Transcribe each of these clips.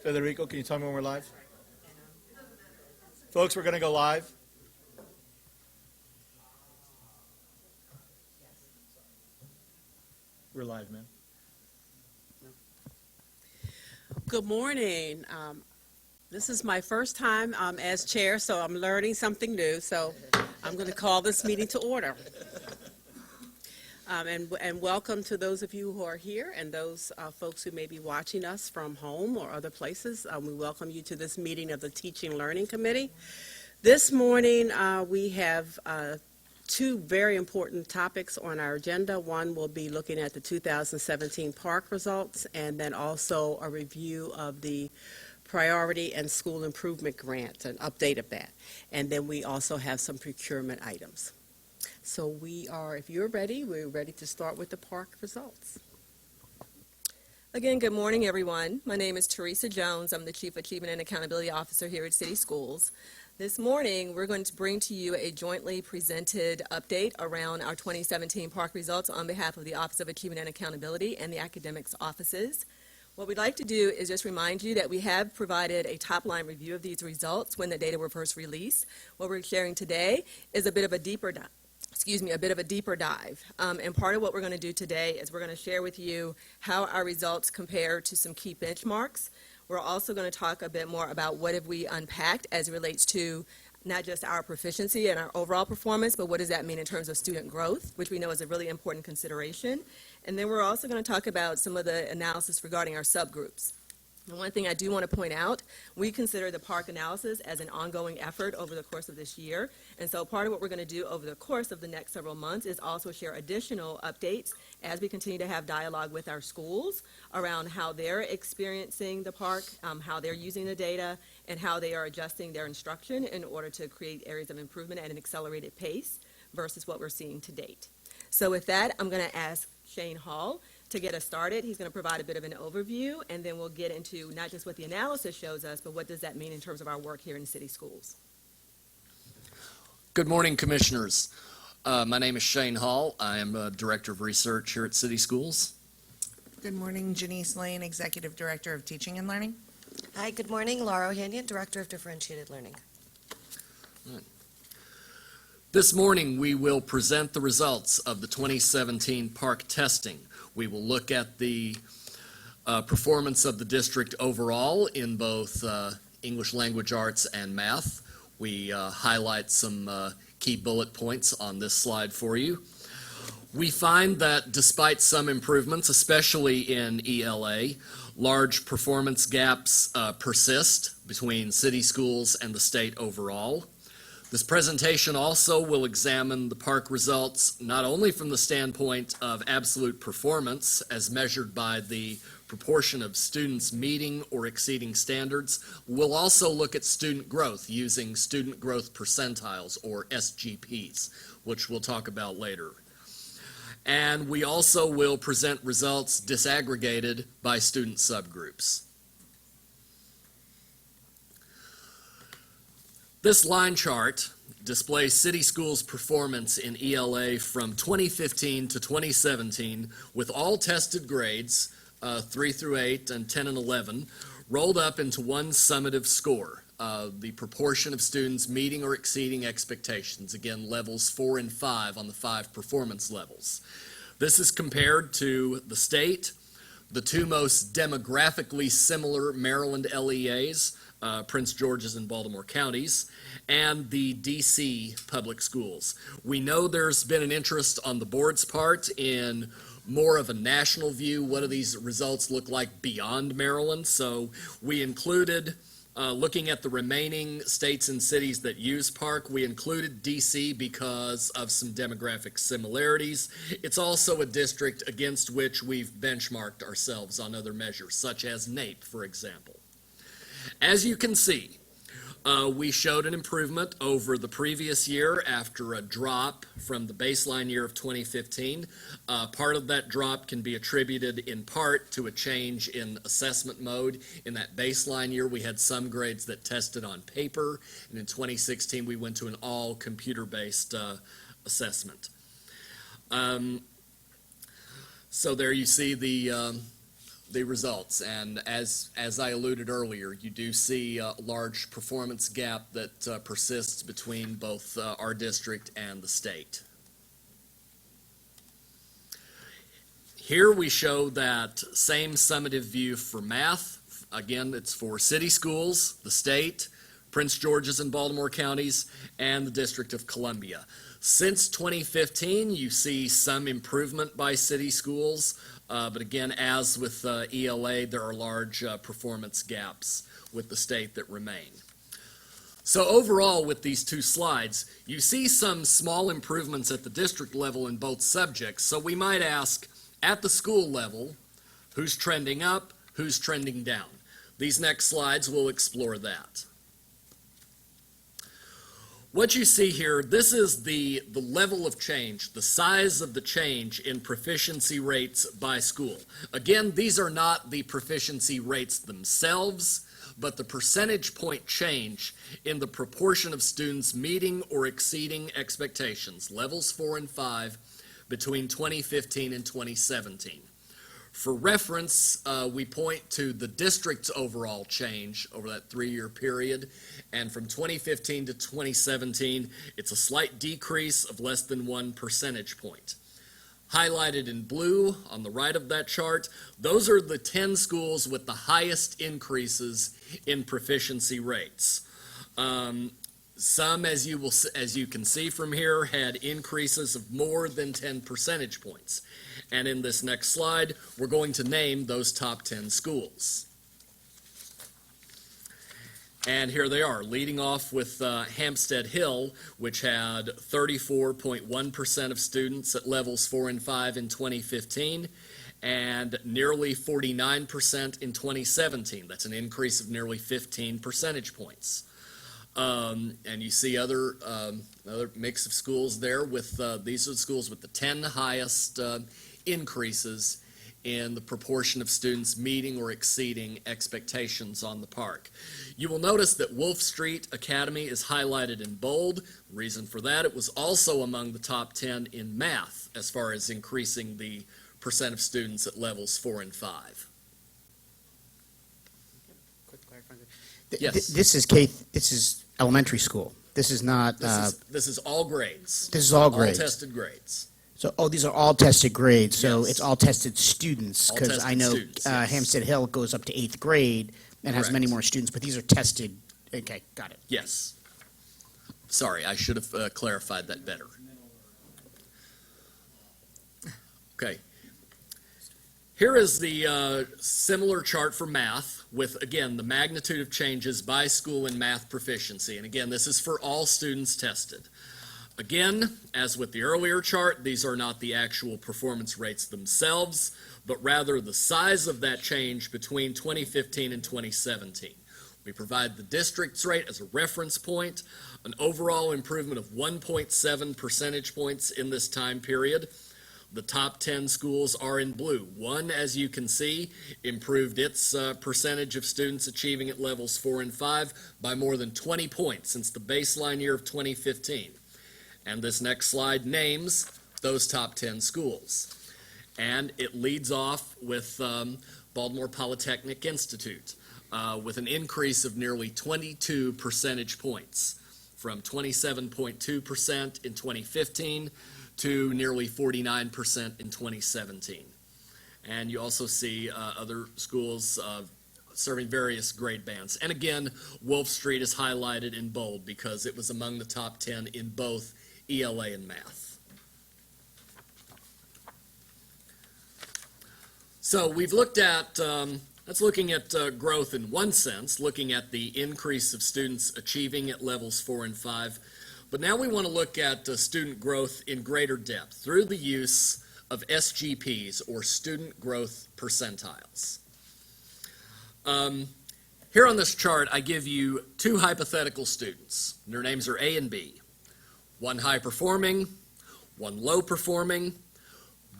Federico, can you tell me when we're live? Folks, we're going to go live. We're live, man. Good morning. This is my first time as chair, so I'm learning something new. So I'm going to call this meeting to order. And welcome to those of you who are here and those folks who may be watching us from home or other places. We welcome you to this meeting of the Teaching Learning Committee. This morning we have two very important topics on our agenda. One will be looking at the 2017 PARCC results, and then also a review of the Priority and School Improvement Grant, an update of that. And then we also have some procurement items. So we are, if you're ready, we're ready to start with the PARCC results. Again, good morning, everyone. My name is Teresa Jones. I'm the Chief Achievement and Accountability Officer here at City Schools. This morning, we're going to bring to you a jointly presented update around our 2017 PARCC results on behalf of the Office of Achievement and Accountability and the academics offices. What we'd like to do is just remind you that we have provided a top-line review of these results when the data were first released. What we're sharing today is a bit of a deeper dive. And part of what we're going to do today is we're going to share with you how our results compare to some key benchmarks. We're also going to talk a bit more about what have we unpacked as it relates to not just our proficiency and our overall performance, but what does that mean in terms of student growth, which we know is a really important consideration. And then we're also going to talk about some of the analysis regarding our subgroups. And one thing I do want to point out, we consider the PARCC analysis as an ongoing effort over the course of this year. And so part of what we're going to do over the course of the next several months is also share additional updates as we continue to have dialogue with our schools around how they're experiencing the PARCC, how they're using the data, and how they are adjusting their instruction in order to create areas of improvement at an accelerated pace versus what we're seeing to date. So with that, I'm going to ask Shane Hall to get us started. He's going to provide a bit of an overview, and then we'll get into not just what the analysis shows us, but what does that mean in terms of our work here in city schools. Good morning, Commissioners. My name is Shane Hall. I am a Director of Research here at City Schools. Good morning, Janice Lane, Executive Director of Teaching and Learning. Hi, good morning, Laura O'Hanian, Director of Differentiated Learning. Right. This morning, we will present the results of the 2017 PARCC testing. We will look at the performance of the district overall in both English language arts and math. We highlight some key bullet points on this slide for you. We find that despite some improvements, especially in ELA, large performance gaps persist between city schools and the state overall. This presentation also will examine the PARCC results not only from the standpoint of absolute performance as measured by the proportion of students meeting or exceeding standards. We'll also look at student growth using student growth percentiles or SGPs, which we'll talk about later. And we also will present results disaggregated by student subgroups. This line chart displays city schools' performance in ELA from 2015 to 2017 with all tested grades, 3 through 8 and 10 and 11, rolled up into one summative score, the proportion of students meeting or exceeding expectations, again, levels 4 and 5 on the 5 performance levels. This is compared to the state, the two most demographically similar Maryland LEAs, Prince George's and Baltimore counties, and the DC public schools. We know there's been an interest on the board's part in more of a national view. What do these results look like beyond Maryland? So we included, looking at the remaining states and cities that use PARCC, we included DC because of some demographic similarities. It's also a district against which we've benchmarked ourselves on other measures, such as NAEP, for example. As you can see, we showed an improvement over the previous year after a drop from the baseline year of 2015. Part of that drop can be attributed in part to a change in assessment mode. In that baseline year, we had some grades that tested on paper, and in 2016, we went to an all computer-based assessment. So there you see the the results. And as I alluded earlier, you do see a large performance gap that persists between both our district and the state. Here we show that same summative view for math. Again, it's for city schools, the state, Prince George's and Baltimore counties, and the District of Columbia. Since 2015, you see some improvement by city schools, but again, as with ELA, there are large performance gaps with the state that remain. So overall, with these two slides, you see some small improvements at the district level in both subjects. So we might ask, at the school level, who's trending up, who's trending down? These next slides will explore that. What you see here, this is the level of change, the size of the change in proficiency rates by school. Again, these are not the proficiency rates themselves, but the percentage point change in the proportion of students meeting or exceeding expectations, levels 4 and 5, between 2015 and 2017. For reference, we point to the district's overall change over that 3-year period, and from 2015 to 2017, it's a slight decrease of less than 1 percentage point. Highlighted in blue on the right of that chart, those are the 10 schools with the highest increases in proficiency rates. Some, as you can see from here, had increases of more than 10 percentage points. And in this next slide, we're going to name those top 10 schools. And here they are, leading off with Hampstead Hill, which had 34.1% of students at levels 4 and 5 in 2015, and nearly 49% in 2017. That's an increase of nearly 15 percentage points. And you see other mix of schools there with, these are the schools with the 10 highest increases in the proportion of students meeting or exceeding expectations on the PARCC. You will notice that Wolf Street Academy is highlighted in bold. The reason for that, it was also among the top 10 in math as far as increasing the percent of students at levels 4 and 5. Quick clarifying. Yes. This is elementary school. This is not. This is all grades. This is all grades. All tested grades. So, these are all tested grades. So Yes. it's all tested students, All because tested I know students, yes. Hampstead Hill goes up to 8th grade and has many Correct. more students, but these are tested. Okay, got it. Yes. Sorry, I should have clarified that better. Okay. Here is the similar chart for math with, again, the magnitude of changes by school in math proficiency. And again, this is for all students tested. Again, as with the earlier chart, these are not the actual performance rates themselves, but rather the size of that change between 2015 and 2017. We provide the district's rate as a reference point, an overall improvement of 1.7 percentage points in this time period. The top 10 schools are in blue. One, as you can see, improved its percentage of students achieving at levels 4 and 5 by more than 20 points since the baseline year of 2015. And this next slide names those top 10 schools. And it leads off with Baltimore Polytechnic Institute with an increase of nearly 22 percentage points from 27.2% in 2015 to nearly 49% in 2017. And you also see other schools serving various grade bands. And again, Wolf Street is highlighted in bold because it was among the top 10 in both ELA and math. So we've looked at, that's looking at growth in one sense, looking at the increase of students achieving at levels 4 and 5. But now we want to look at student growth in greater depth through the use of SGPs, or student growth percentiles. Here on this chart, I give you two hypothetical students. Their names are A and B. One high performing, one low performing.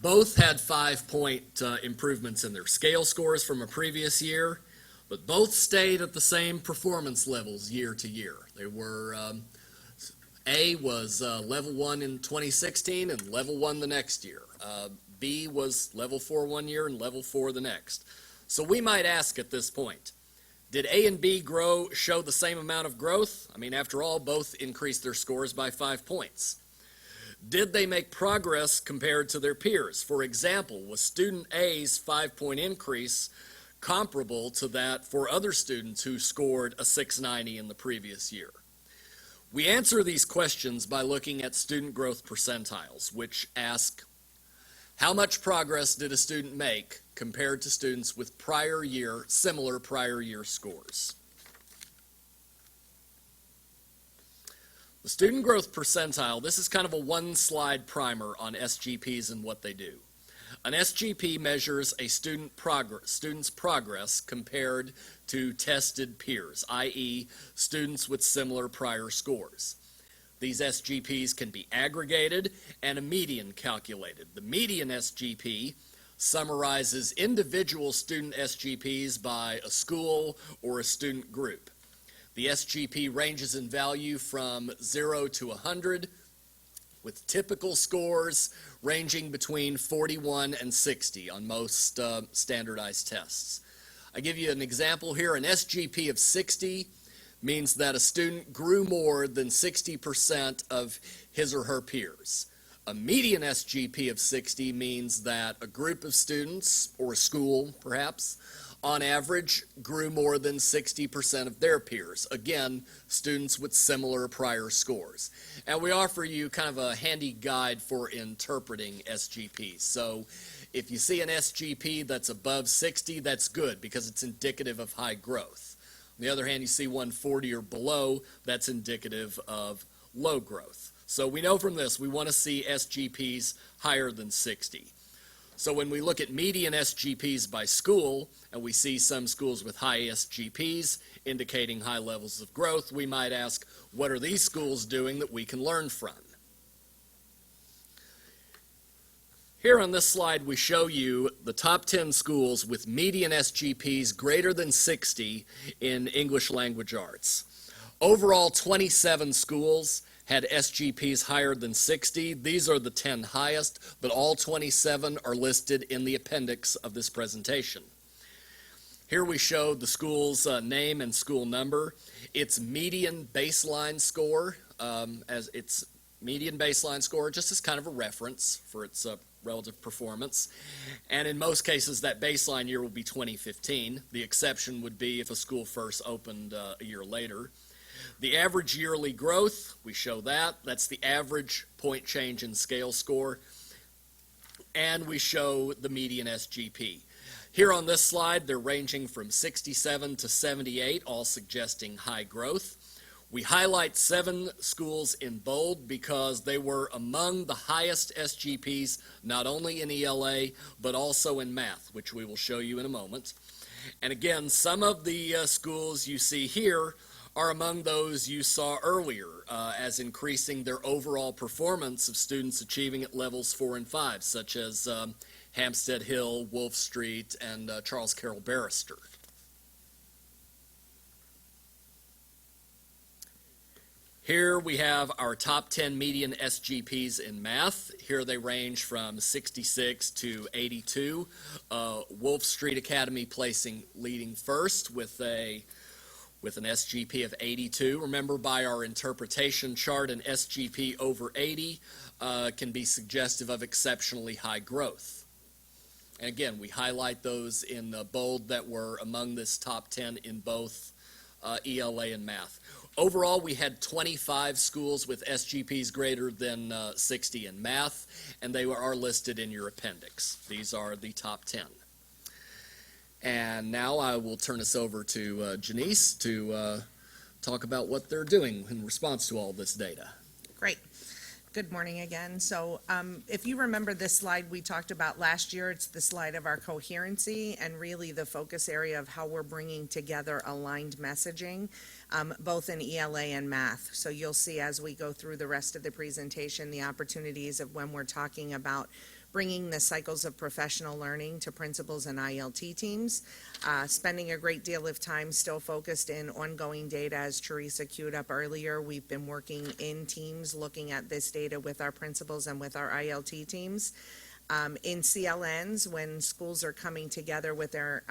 Both had 5-point improvements in their scale scores from a previous year, but both stayed at the same performance levels year to year. They were, A was level 1 in 2016 and level 1 the next year. B was level 4 one year and level 4 the next. So we might ask at this point, did A and B show the same amount of growth? I mean, after all, both increased their scores by 5 points. Did they make progress compared to their peers? For example, was student A's 5-point increase comparable to that for other students who scored a 690 in the previous year? We answer these questions by looking at student growth percentiles, which ask, how much progress did a student make compared to students with similar prior year scores? The student growth percentile, this is kind of a one-slide primer on SGPs and what they do. An SGP measures a student's progress compared to tested peers, i.e. students with similar prior scores. These SGPs can be aggregated and a median calculated. The median SGP summarizes individual student SGPs by a school or a student group. The SGP ranges in value from 0 to 100, with typical scores ranging between 41 and 60 on most standardized tests. I give you an example here. An SGP of 60 means that a student grew more than 60% of his or her peers. A median SGP of 60 means that a group of students, or a school perhaps, on average grew more than 60% of their peers. Again, students with similar prior scores. And we offer you kind of a handy guide for interpreting SGPs. So if you see an SGP that's above 60, that's good because it's indicative of high growth. On the other hand, you see 140 or below, that's indicative of low growth. So we know from this we want to see SGPs higher than 60. So when we look at median SGPs by school, and we see some schools with high SGPs indicating high levels of growth, we might ask, what are these schools doing that we can learn from? Here on this slide, we show you the top 10 schools with median SGPs greater than 60 in English language arts. Overall, 27 schools had SGPs higher than 60. These are the 10 highest, but all 27 are listed in the appendix of this presentation. Here we show the school's name and school number, its median baseline score, just as kind of a reference for its relative performance. And in most cases, that baseline year will be 2015. The exception would be if a school first opened a year later. The average yearly growth, we show that. That's the average point change in scale score. And we show the median SGP. Here on this slide, they're ranging from 67 to 78, all suggesting high growth. We highlight 7 schools in bold because they were among the highest SGPs, not only in ELA, but also in math, which we will show you in a moment. And again, some of the schools you see here are among those you saw earlier as increasing their overall performance of students achieving at levels 4 and 5, such as Hampstead Hill, Wolf Street, and Charles Carroll Barrister. Here we have our top 10 median SGPs in math. Here they range from 66 to 82. Wolf Street Academy leading first with an SGP of 82. Remember, by our interpretation chart, an SGP over 80 can be suggestive of exceptionally high growth. And again, we highlight those in bold that were among this top 10 in both ELA and math. Overall, we had 25 schools with SGPs greater than 60 in math, and they are listed in your appendix. These are the top 10. And now I will turn us over to Janice to talk about what they're doing in response to all this data. Great. Good morning again. So if you remember this slide we talked about last year, it's the slide of our coherency and really the focus area of how we're bringing together aligned messaging, both in ELA and math. So you'll see as we go through the rest of the presentation, the opportunities of when we're talking about bringing the cycles of professional learning to principals and ILT teams, spending a great deal of time still focused in ongoing data. As Teresa queued up earlier, we've been working in teams looking at this data with our principals and with our ILT teams. In CLNs, when schools are coming together with their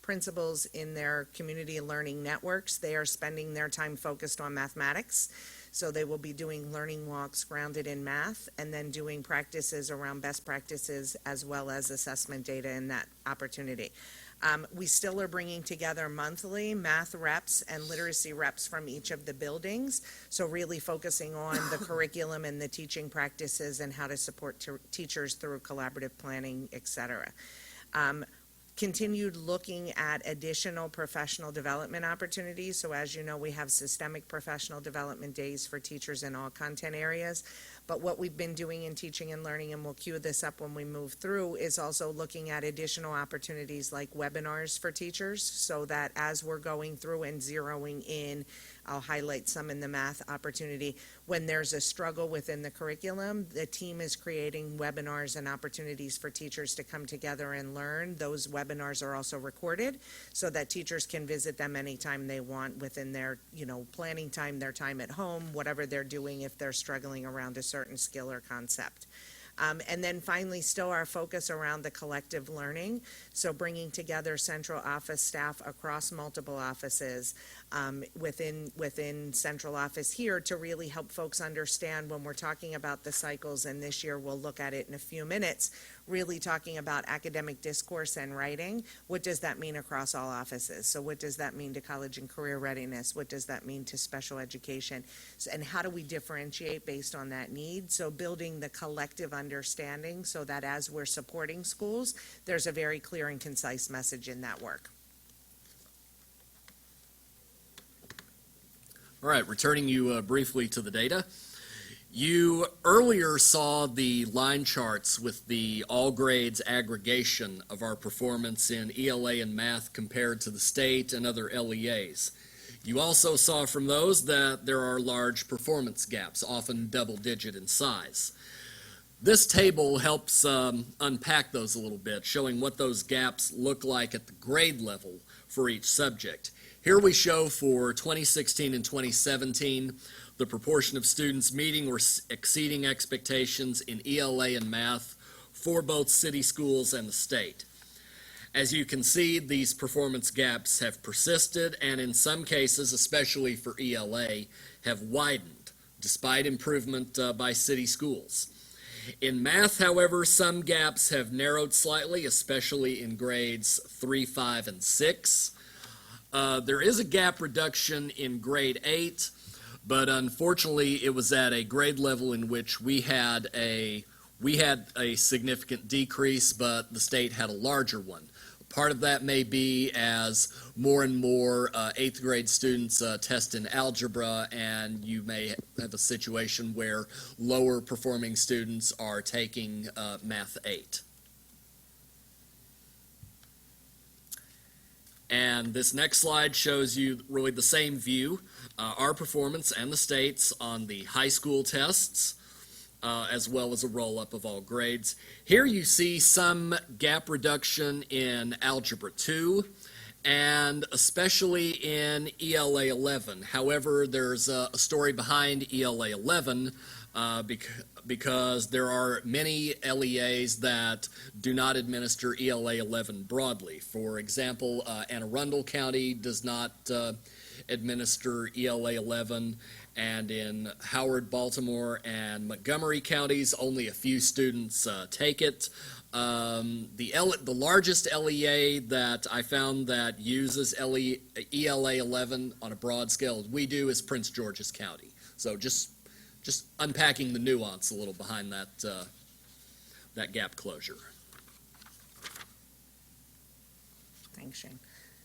principals in their community learning networks, they are spending their time focused on mathematics. So they will be doing learning walks grounded in math and then doing practices around best practices as well as assessment data in that opportunity. We still are bringing together monthly math reps and literacy reps from each of the buildings. So really focusing on the curriculum and the teaching practices and how to support teachers through collaborative planning, et cetera. Continued looking at additional professional development opportunities. So as you know, we have systemic professional development days for teachers in all content areas. But what we've been doing in teaching and learning, and we'll cue this up when we move through, is also looking at additional opportunities like webinars for teachers, so that as we're going through and zeroing in, I'll highlight some in the math opportunity. When there's a struggle within the curriculum, the team is creating webinars and opportunities for teachers to come together and learn. Those webinars are also recorded so that teachers can visit them anytime they want within their, planning time, their time at home, whatever they're doing if they're struggling around a certain skill or concept. And then finally, still our focus around the collective learning. So bringing together central office staff across multiple offices within central office here to really help folks understand when we're talking about the cycles, and this year we'll look at it in a few minutes, really talking about academic discourse and writing. What does that mean across all offices? So what does that mean to college and career readiness? What does that mean to special education? And how do we differentiate based on that need? So building the collective understanding so that as we're supporting schools, there's a very clear and concise message in that work. All right, returning you briefly to the data. You earlier saw the line charts with the all grades aggregation of our performance in ELA and math compared to the state and other LEAs. You also saw from those that there are large performance gaps, often double-digit in size. This table helps unpack those a little bit, showing what those gaps look like at the grade level for each subject. Here we show for 2016 and 2017 the proportion of students meeting or exceeding expectations in ELA and math for both city schools and the state. As you can see, these performance gaps have persisted and in some cases, especially for ELA, have widened despite improvement by city schools. In math, however, some gaps have narrowed slightly, especially in grades 3, 5, and 6. There is a gap reduction in grade 8, but unfortunately it was at a grade level in which we had a significant decrease, but the state had a larger one. Part of that may be as more and more 8th grade students test in algebra, and you may have a situation where lower performing students are taking Math 8. And this next slide shows you really the same view, our performance and the state's on the high school tests, as well as a roll-up of all grades. Here you see some gap reduction in Algebra 2, and especially in ELA 11. However, there's a story behind ELA 11 because there are many LEAs that do not administer ELA 11 broadly. For example, Anne Arundel County does not administer ELA 11, and in Howard, Baltimore, and Montgomery counties, only a few students take it. The largest LEA that I found that uses ELA 11 on a broad scale as we do is Prince George's County. So just unpacking the nuance a little behind that gap closure. Thanks, Shane.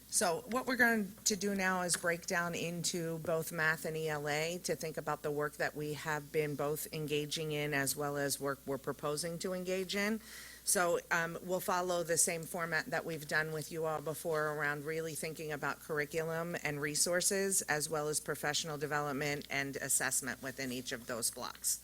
So what we're going to do now is break down into both math and ELA to think about the work that we have been both engaging in as well as work we're proposing to engage in. So we'll follow the same format that we've done with you all before around really thinking about curriculum and resources as well as professional development and assessment within each of those blocks.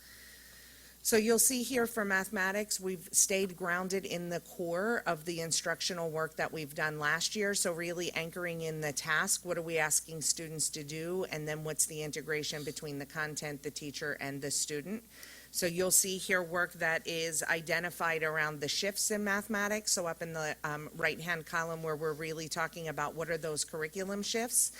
So you'll see here for mathematics, we've stayed grounded in the core of the instructional work that we've done last year. So really anchoring in the task, what are we asking students to do? And then what's the integration between the content, the teacher, and the student? So you'll see here work that is identified around the shifts in mathematics. So up in the right-hand column where we're really talking about what are those curriculum shifts.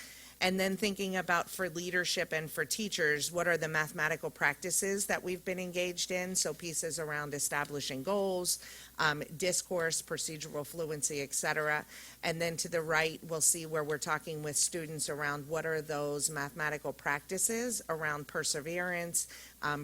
And then thinking about for leadership and for teachers, what are the mathematical practices that we've been engaged in? So pieces around establishing goals, discourse, procedural fluency, et cetera. And then to the right, we'll see where we're talking with students around what are those mathematical practices around perseverance,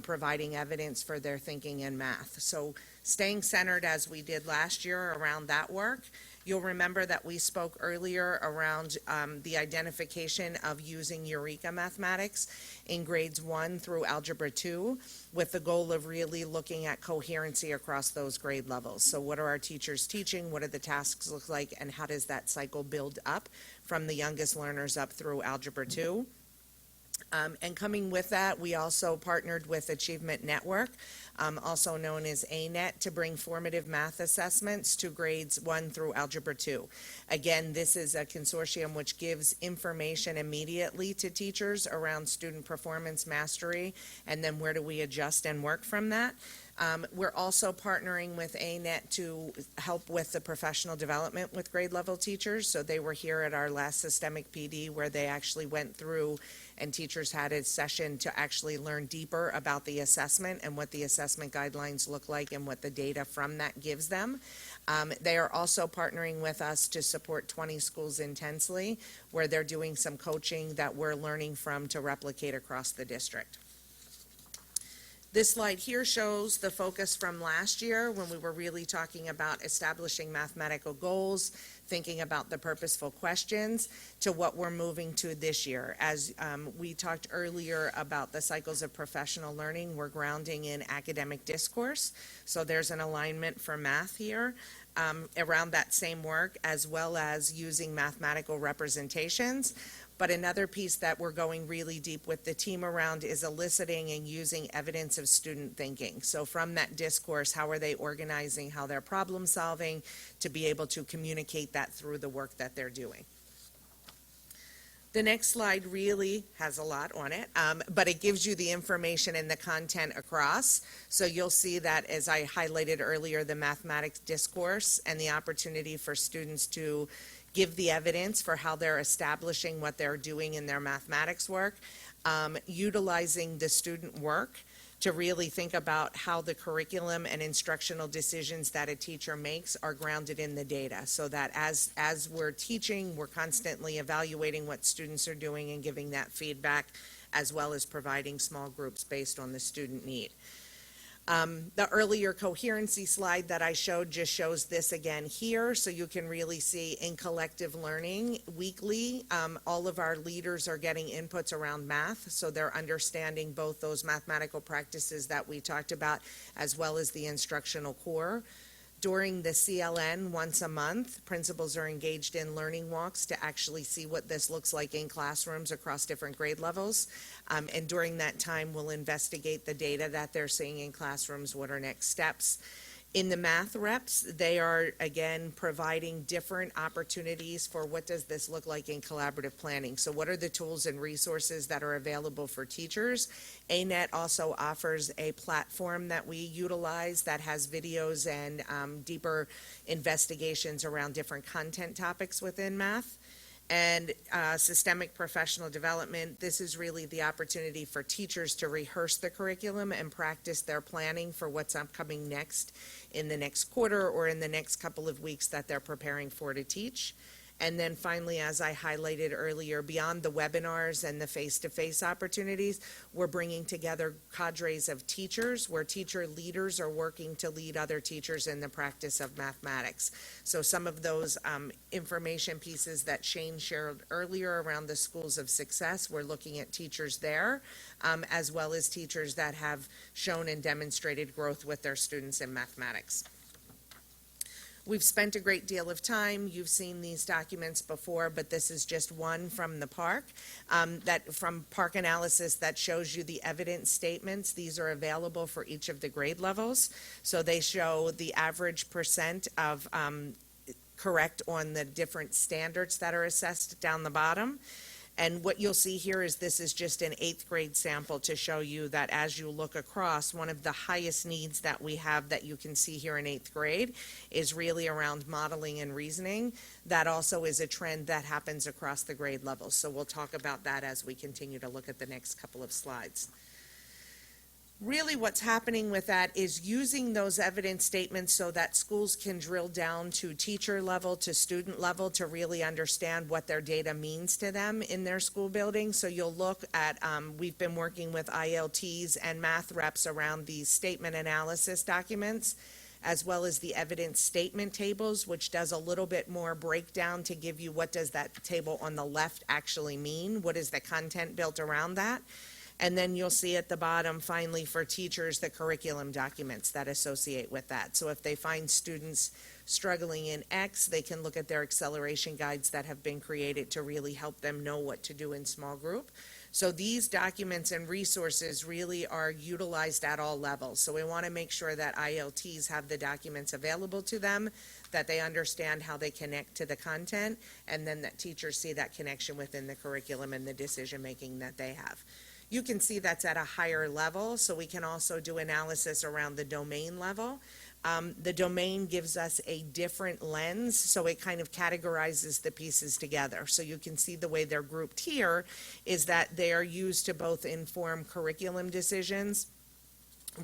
providing evidence for their thinking in math. So staying centered as we did last year around that work. You'll remember that we spoke earlier around the identification of using Eureka mathematics in grades 1 through Algebra 2 with the goal of really looking at coherency across those grade levels. So what are our teachers teaching? What do the tasks look like? And how does that cycle build up from the youngest learners up through Algebra 2? And coming with that, we also partnered with Achievement Network, also known as ANET, to bring formative math assessments to grades 1 through Algebra 2. Again, this is a consortium which gives information immediately to teachers around student performance mastery, and then where do we adjust and work from that. We're also partnering with ANET to help with the professional development with grade level teachers. So they were here at our last systemic PD where they actually went through and teachers had a session to actually learn deeper about the assessment and what the assessment guidelines look like and what the data from that gives them. They are also partnering with us to support 20 Schools Intensely, where they're doing some coaching that we're learning from to replicate across the district. This slide here shows the focus from last year when we were really talking about establishing mathematical goals, thinking about the purposeful questions, to what we're moving to this year. As we talked earlier about the cycles of professional learning, we're grounding in academic discourse. So there's an alignment for math here around that same work, as well as using mathematical representations. But another piece that we're going really deep with the team around is eliciting and using evidence of student thinking. So from that discourse, how are they organizing, how they're problem solving, to be able to communicate that through the work that they're doing. The next slide really has a lot on it, but it gives you the information and the content across. So you'll see that, as I highlighted earlier, the mathematics discourse and the opportunity for students to give the evidence for how they're establishing what they're doing in their mathematics work, utilizing the student work to really think about how the curriculum and instructional decisions that a teacher makes are grounded in the data, so that as we're teaching, we're constantly evaluating what students are doing and giving that feedback, as well as providing small groups based on the student need. The earlier coherency slide that I showed just shows this again here, so you can really see in collective learning weekly, all of our leaders are getting inputs around math, so they're understanding both those mathematical practices that we talked about, as well as the instructional core. During the CLN once a month, principals are engaged in learning walks to actually see what this looks like in classrooms across different grade levels. And during that time, we'll investigate the data that they're seeing in classrooms, what are next steps. In the math reps, they are, again, providing different opportunities for what does this look like in collaborative planning. So what are the tools and resources that are available for teachers? ANET also offers a platform that we utilize that has videos and deeper investigations around different content topics within math. And systemic professional development, this is really the opportunity for teachers to rehearse the curriculum and practice their planning for what's upcoming next in the next quarter or in the next couple of weeks that they're preparing for to teach. And then finally, as I highlighted earlier, beyond the webinars and the face-to-face opportunities, we're bringing together cadres of teachers where teacher leaders are working to lead other teachers in the practice of mathematics. So some of those information pieces that Shane shared earlier around the schools of success, we're looking at teachers there, as well as teachers that have shown and demonstrated growth with their students in mathematics. We've spent a great deal of time. You've seen these documents before, but this is just one from the PARCC, from PARCC analysis that shows you the evidence statements. These are available for each of the grade levels. So they show the average percent of correct on the different standards that are assessed down the bottom. And what you'll see here is this is just an 8th grade sample to show you that as you look across, one of the highest needs that we have that you can see here in 8th grade is really around modeling and reasoning. That also is a trend that happens across the grade levels. So we'll talk about that as we continue to look at the next couple of slides. Really what's happening with that is using those evidence statements so that schools can drill down to teacher level, to student level, to really understand what their data means to them in their school building. So you'll look at, we've been working with ILTs and math reps around these statement analysis documents, as well as the evidence statement tables, which does a little bit more breakdown to give you what does that table on the left actually mean, what is the content built around that. And then you'll see at the bottom, finally, for teachers, the curriculum documents that associate with that. So if they find students struggling in X, they can look at their acceleration guides that have been created to really help them know what to do in small group. So these documents and resources really are utilized at all levels. So we want to make sure that ILTs have the documents available to them, that they understand how they connect to the content, and then that teachers see that connection within the curriculum and the decision-making that they have. You can see that's at a higher level, so we can also do analysis around the domain level. The domain gives us a different lens, so it kind of categorizes the pieces together. So you can see the way they're grouped here is that they are used to both inform curriculum decisions,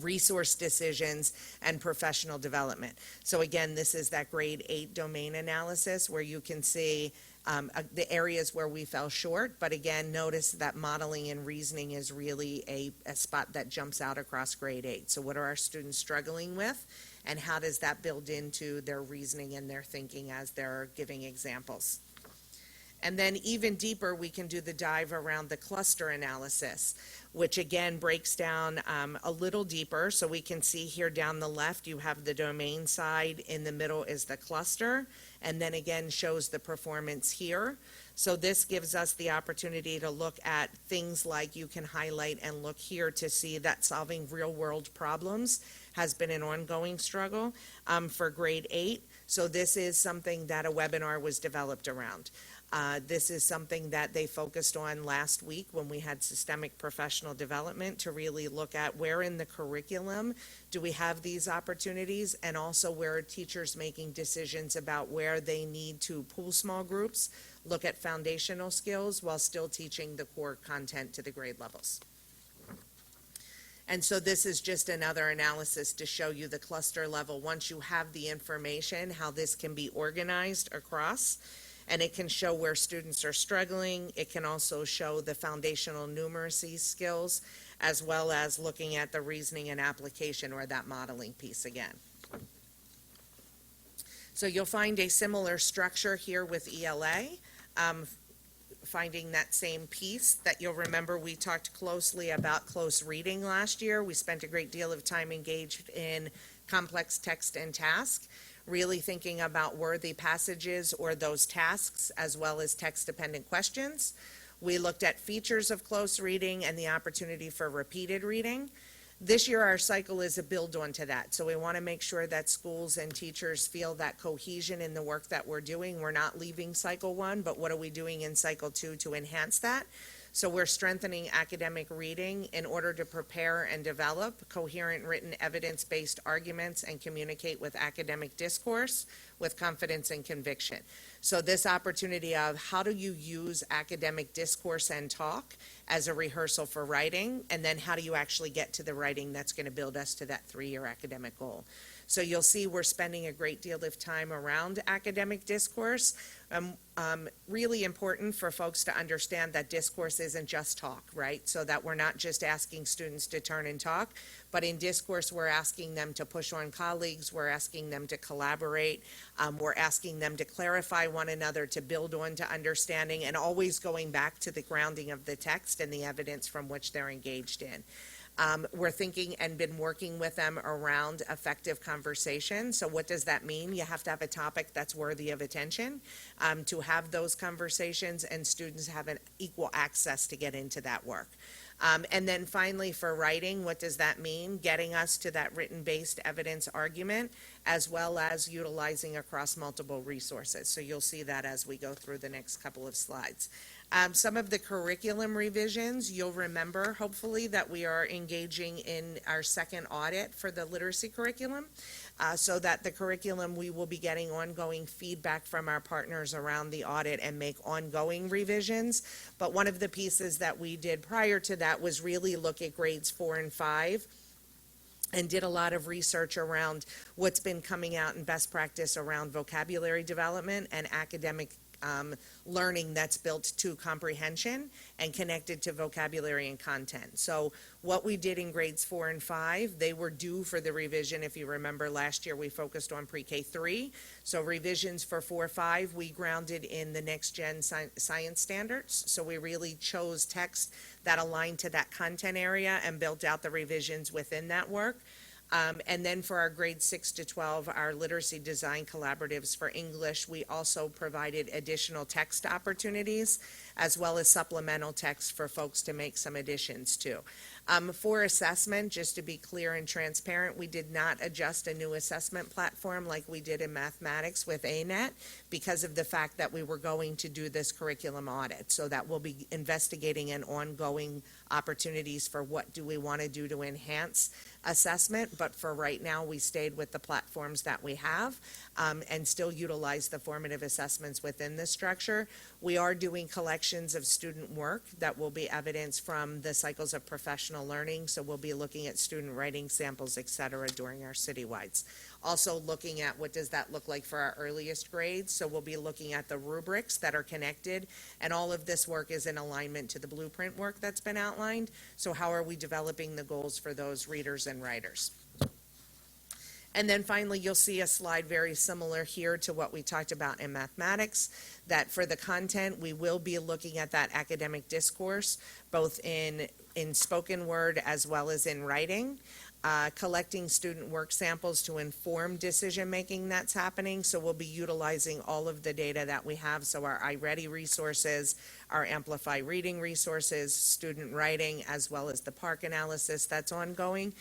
resource decisions, and professional development. So again, this is that grade 8 domain analysis where you can see the areas where we fell short, but again, notice that modeling and reasoning is really a spot that jumps out across grade 8. So what are our students struggling with, and how does that build into their reasoning and their thinking as they're giving examples? And then even deeper, we can do the dive around the cluster analysis, which again breaks down a little deeper. So we can see here down the left, you have the domain side, in the middle is the cluster, and then again shows the performance here. So this gives us the opportunity to look at things like you can highlight and look here to see that solving real world problems has been an ongoing struggle for grade 8. So this is something that a webinar was developed around. This is something that they focused on last week when we had systemic professional development to really look at where in the curriculum do we have these opportunities, and also where are teachers making decisions about where they need to pool small groups, look at foundational skills while still teaching the core content to the grade levels. And so this is just another analysis to show you the cluster level. Once you have the information, how this can be organized across. And it can show where students are struggling. It can also show the foundational numeracy skills, as well as looking at the reasoning and application, or that modeling piece again. So you'll find a similar structure here with ELA, finding that same piece that you'll remember we talked closely about close reading last year. We spent a great deal of time engaged in complex text and task, really thinking about worthy passages or those tasks, as well as text-dependent questions. We looked at features of close reading and the opportunity for repeated reading. This year, our cycle is a build onto that. So we want to make sure that schools and teachers feel that cohesion in the work that we're doing. We're not leaving cycle 1, but what are we doing in cycle 2 to enhance that? So we're strengthening academic reading in order to prepare and develop coherent written evidence-based arguments and communicate with academic discourse with confidence and conviction. So this opportunity of how do you use academic discourse and talk as a rehearsal for writing, and then how do you actually get to the writing that's going to build us to that 3-year academic goal. So you'll see we're spending a great deal of time around academic discourse. Really important for folks to understand that discourse isn't just talk, right? So that we're not just asking students to turn and talk, but in discourse, we're asking them to push on colleagues, we're asking them to collaborate, we're asking them to clarify one another, to build on to understanding, and always going back to the grounding of the text and the evidence from which they're engaged in. We're thinking and been working with them around effective conversation. So what does that mean? You have to have a topic that's worthy of attention to have those conversations, and students have an equal access to get into that work. And then finally, for writing, what does that mean? Getting us to that written-based evidence argument, as well as utilizing across multiple resources. So you'll see that as we go through the next couple of slides. Some of the curriculum revisions, you'll remember hopefully that we are engaging in our second audit for the literacy curriculum. So that the curriculum, we will be getting ongoing feedback from our partners around the audit and make ongoing revisions. But one of the pieces that we did prior to that was really look at grades 4 and 5 and did a lot of research around what's been coming out in best practice around vocabulary development and academic learning that's built to comprehension and connected to vocabulary and content. So what we did in grades 4 and 5, they were due for the revision. If you remember last year, we focused on pre-K 3. So revisions for 4, 5, we grounded in the next gen science standards. So we really chose text that aligned to that content area and built out the revisions within that work. And then for our grades 6 to 12, our literacy design collaboratives for English, we also provided additional text opportunities as well as supplemental text for folks to make some additions to. For assessment, just to be clear and transparent, we did not adjust a new assessment platform like we did in mathematics with ANET because of the fact that we were going to do this curriculum audit. So that we'll be investigating and ongoing opportunities for what do we want to do to enhance assessment. But for right now, we stayed with the platforms that we have and still utilize the formative assessments within the structure. We are doing collections of student work that will be evidence from the cycles of professional learning. So we'll be looking at student writing samples, et cetera, during our citywides. Also looking at what does that look like for our earliest grades. So we'll be looking at the rubrics that are connected, and all of this work is in alignment to the blueprint work that's been outlined. So how are we developing the goals for those readers and writers? And then finally, you'll see a slide very similar here to what we talked about in mathematics, that for the content, we will be looking at that academic discourse, both in spoken word as well as in writing. Collecting student work samples to inform decision-making that's happening. So we'll be utilizing all of the data that we have. So our iReady resources, our Amplify reading resources, student writing, as well as the PARCC analysis that's ongoing.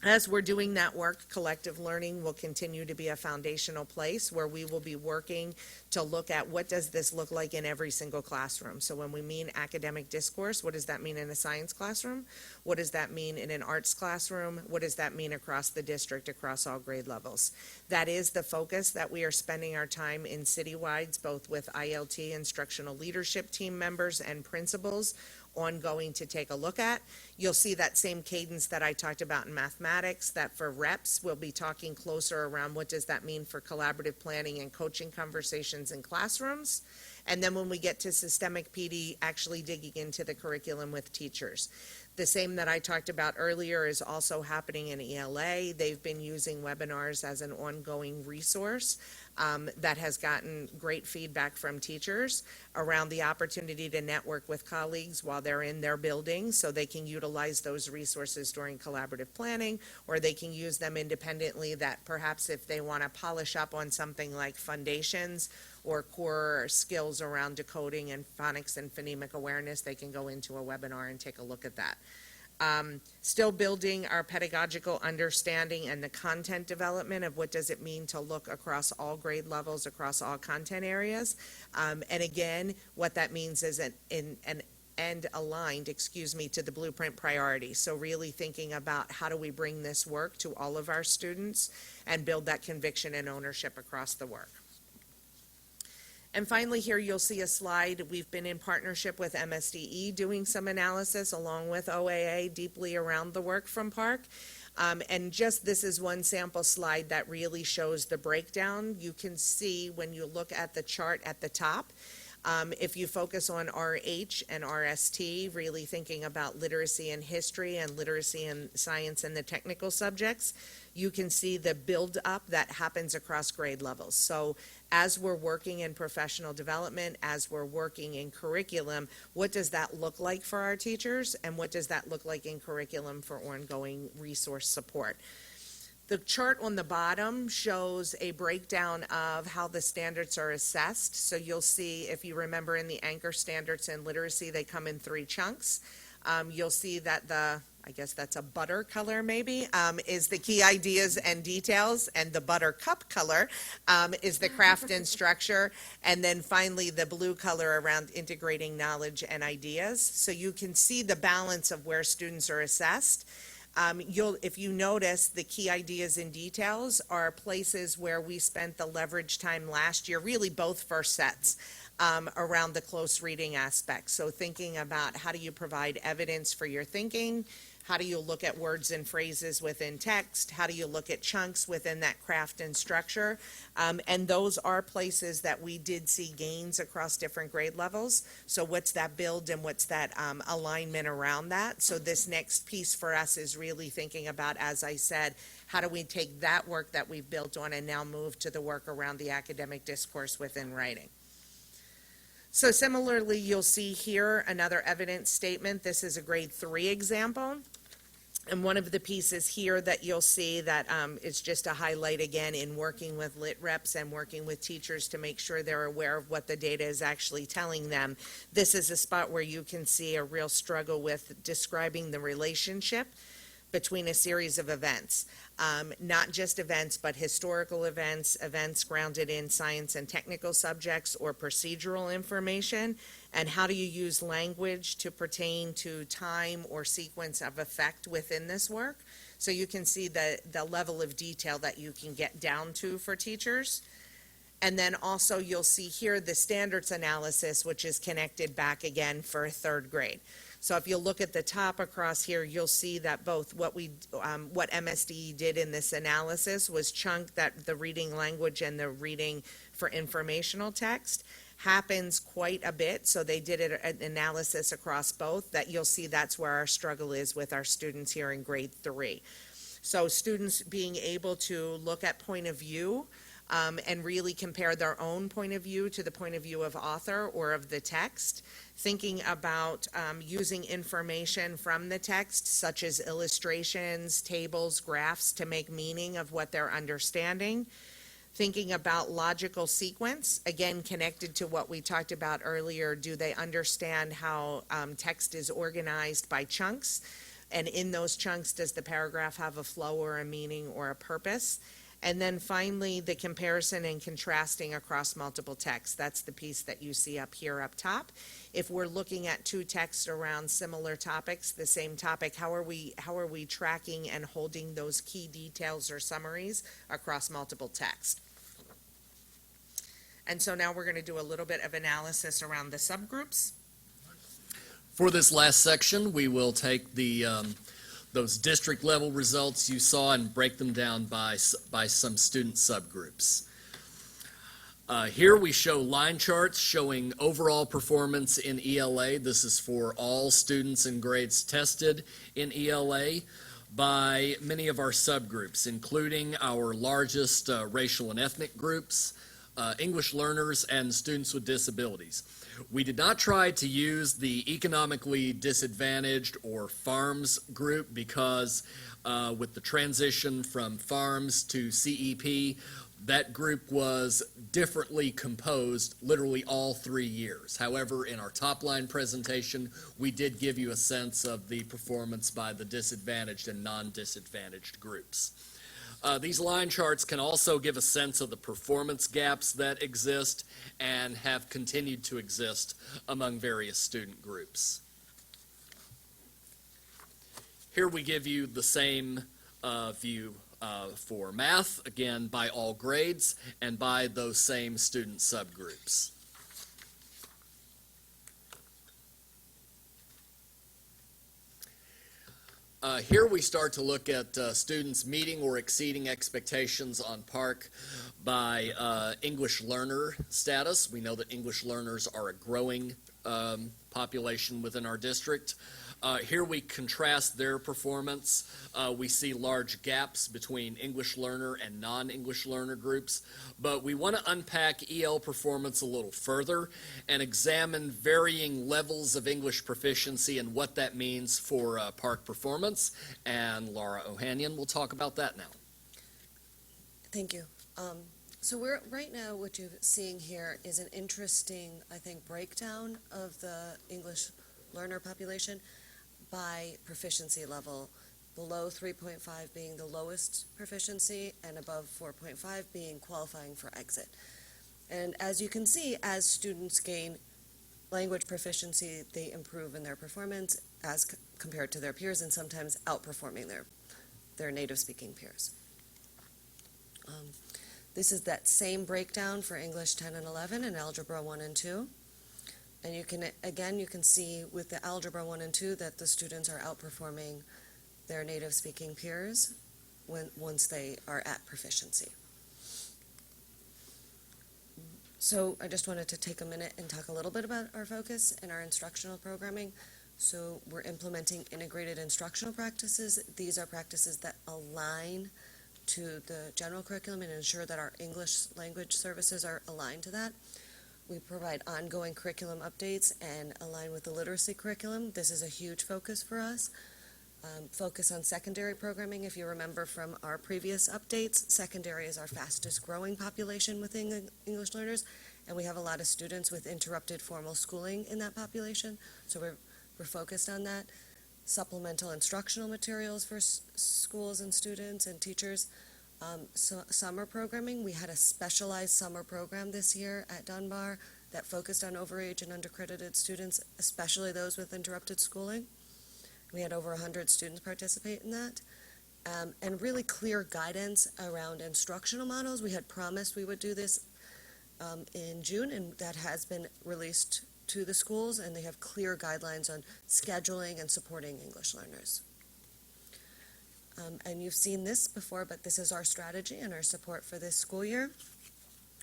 As we're doing that work, collective learning will continue to be a foundational place where we will be working to look at what does this look like in every single classroom. So when we mean academic discourse, what does that mean in a science classroom? What does that mean in an arts classroom? What does that mean across the district, across all grade levels? That is the focus that we are spending our time in citywides, both with ILT, instructional leadership team members and principals, ongoing to take a look at. You'll see that same cadence that I talked about in mathematics, that for reps, we'll be talking closer around what does that mean for collaborative planning and coaching conversations in classrooms. And then when we get to systemic PD, actually digging into the curriculum with teachers. The same that I talked about earlier is also happening in ELA. They've been using webinars as an ongoing resource that has gotten great feedback from teachers around the opportunity to network with colleagues while they're in their building, so they can utilize those resources during collaborative planning, or they can use them independently, that perhaps if they want to polish up on something like foundations or core skills around decoding and phonics and phonemic awareness, they can go into a webinar and take a look at that. Still building our pedagogical understanding and the content development of what does it mean to look across all grade levels, across all content areas. And again, what that means is and aligned, to the blueprint priorities. So really thinking about how do we bring this work to all of our students and build that conviction and ownership across the work. And finally, here you'll see a slide. We've been in partnership with MSDE doing some analysis along with OAA deeply around the work from PARCC. And just this is one sample slide that really shows the breakdown. You can see when you look at the chart at the top, if you focus on RH and RST, really thinking about literacy and history and literacy and science and the technical subjects, you can see the build up that happens across grade levels. So as we're working in professional development, as we're working in curriculum, what does that look like for our teachers, and what does that look like in curriculum for ongoing resource support? The chart on the bottom shows a breakdown of how the standards are assessed. So you'll see, if you remember in the anchor standards in literacy, they come in 3 chunks. You'll see that the I guess that's a butter color maybe, is the key ideas and details, and the buttercup color is the craft and structure, and then finally the blue color around integrating knowledge and ideas. So you can see the balance of where students are assessed. If you notice, the key ideas and details are places where we spent the leverage time last year, really both first sets, around the close reading aspect. So thinking about how do you provide evidence for your thinking, how do you look at words and phrases within text, how do you look at chunks within that craft and structure, and those are places that we did see gains across different grade levels. So what's that build and what's that alignment around that? So this next piece for us is really thinking about, as I said, how do we take that work that we've built on and now move to the work around the academic discourse within writing. So similarly, you'll see here another evidence statement. This is a grade 3 example. And one of the pieces here that you'll see that is just a highlight again in working with lit reps and working with teachers to make sure they're aware of what the data is actually telling them. This is a spot where you can see a real struggle with describing the relationship between a series of events. Not just events, but historical events, events grounded in science and technical subjects or procedural information, and how do you use language to pertain to time or sequence of effect within this work. So you can see the level of detail that you can get down to for teachers. And then also you'll see here the standards analysis, which is connected back again for third grade. So if you look at the top across here, you'll see that both what MSDE did in this analysis was chunk that the reading language and the reading for informational text happens quite a bit. So they did an analysis across both that you'll see that's where our struggle is with our students here in grade 3. So students being able to look at point of view and really compare their own point of view to the point of view of author or of the text, thinking about using information from the text, such as illustrations, tables, graphs, to make meaning of what they're understanding, thinking about logical sequence, again, connected to what we talked about earlier. Do they understand how text is organized by chunks? And in those chunks, does the paragraph have a flow or a meaning or a purpose? And then finally, the comparison and contrasting across multiple texts. That's the piece that you see up here up top. If we're looking at two texts around similar topics, the same topic, how are we tracking and holding those key details or summaries across multiple texts? And so now we're going to do a little bit of analysis around the subgroups. For this last section, we will take those district level results you saw and break them down by some student subgroups. Here we show line charts showing overall performance in ELA. This is for all students and grades tested in ELA by many of our subgroups, including our largest racial and ethnic groups, English learners, and students with disabilities. We did not try to use the economically disadvantaged or FARMS group because with the transition from FARMS to CEP, that group was differently composed literally all 3 years. However, in our top line presentation, we did give you a sense of the performance by the disadvantaged and non-disadvantaged groups. These line charts can also give a sense of the performance gaps that exist and have continued to exist among various student groups. Here we give you the same view for math, again by all grades and by those same student subgroups. Here we start to look at students meeting or exceeding expectations on PARCC by English learner status. We know that English learners are a growing population within our district. Here we contrast their performance. We see large gaps between English learner and non-English learner groups, but we want to unpack EL performance a little further and examine varying levels of English proficiency and what that means for PARCC performance. And Laura Ohanian will talk about that now. Thank you. So right now what you're seeing here is an interesting, I think, breakdown of the English learner population by proficiency level, below 3.5 being the lowest proficiency and above 4.5 being qualifying for exit. And as you can see, as students gain language proficiency, they improve in their performance as compared to their peers, and sometimes outperforming their native speaking peers. This is that same breakdown for English 10 and 11 and Algebra 1 and 2. And you can see with the Algebra 1 and 2 that the students are outperforming their native speaking peers once they are at proficiency. So I just wanted to take a minute and talk a little bit about our focus in our instructional programming. So we're implementing integrated instructional practices. These are practices that align to the general curriculum and ensure that our English language services are aligned to that. We provide ongoing curriculum updates and align with the literacy curriculum. This is a huge focus for us. Focus on secondary programming. If you remember from our previous updates, secondary is our fastest growing population within English learners, and we have a lot of students with interrupted formal schooling in that population, so we're focused on that. Supplemental instructional materials for schools and students and teachers. Summer programming, we had a specialized summer program this year at Dunbar that focused on overage and undercredited students, especially those with interrupted schooling. We had over 100 students participate in that. And really clear guidance around instructional models. We had promised we would do this in June, and that has been released to the schools, and they have clear guidelines on scheduling and supporting English learners. And you've seen this before, but this is our strategy and our support for this school year.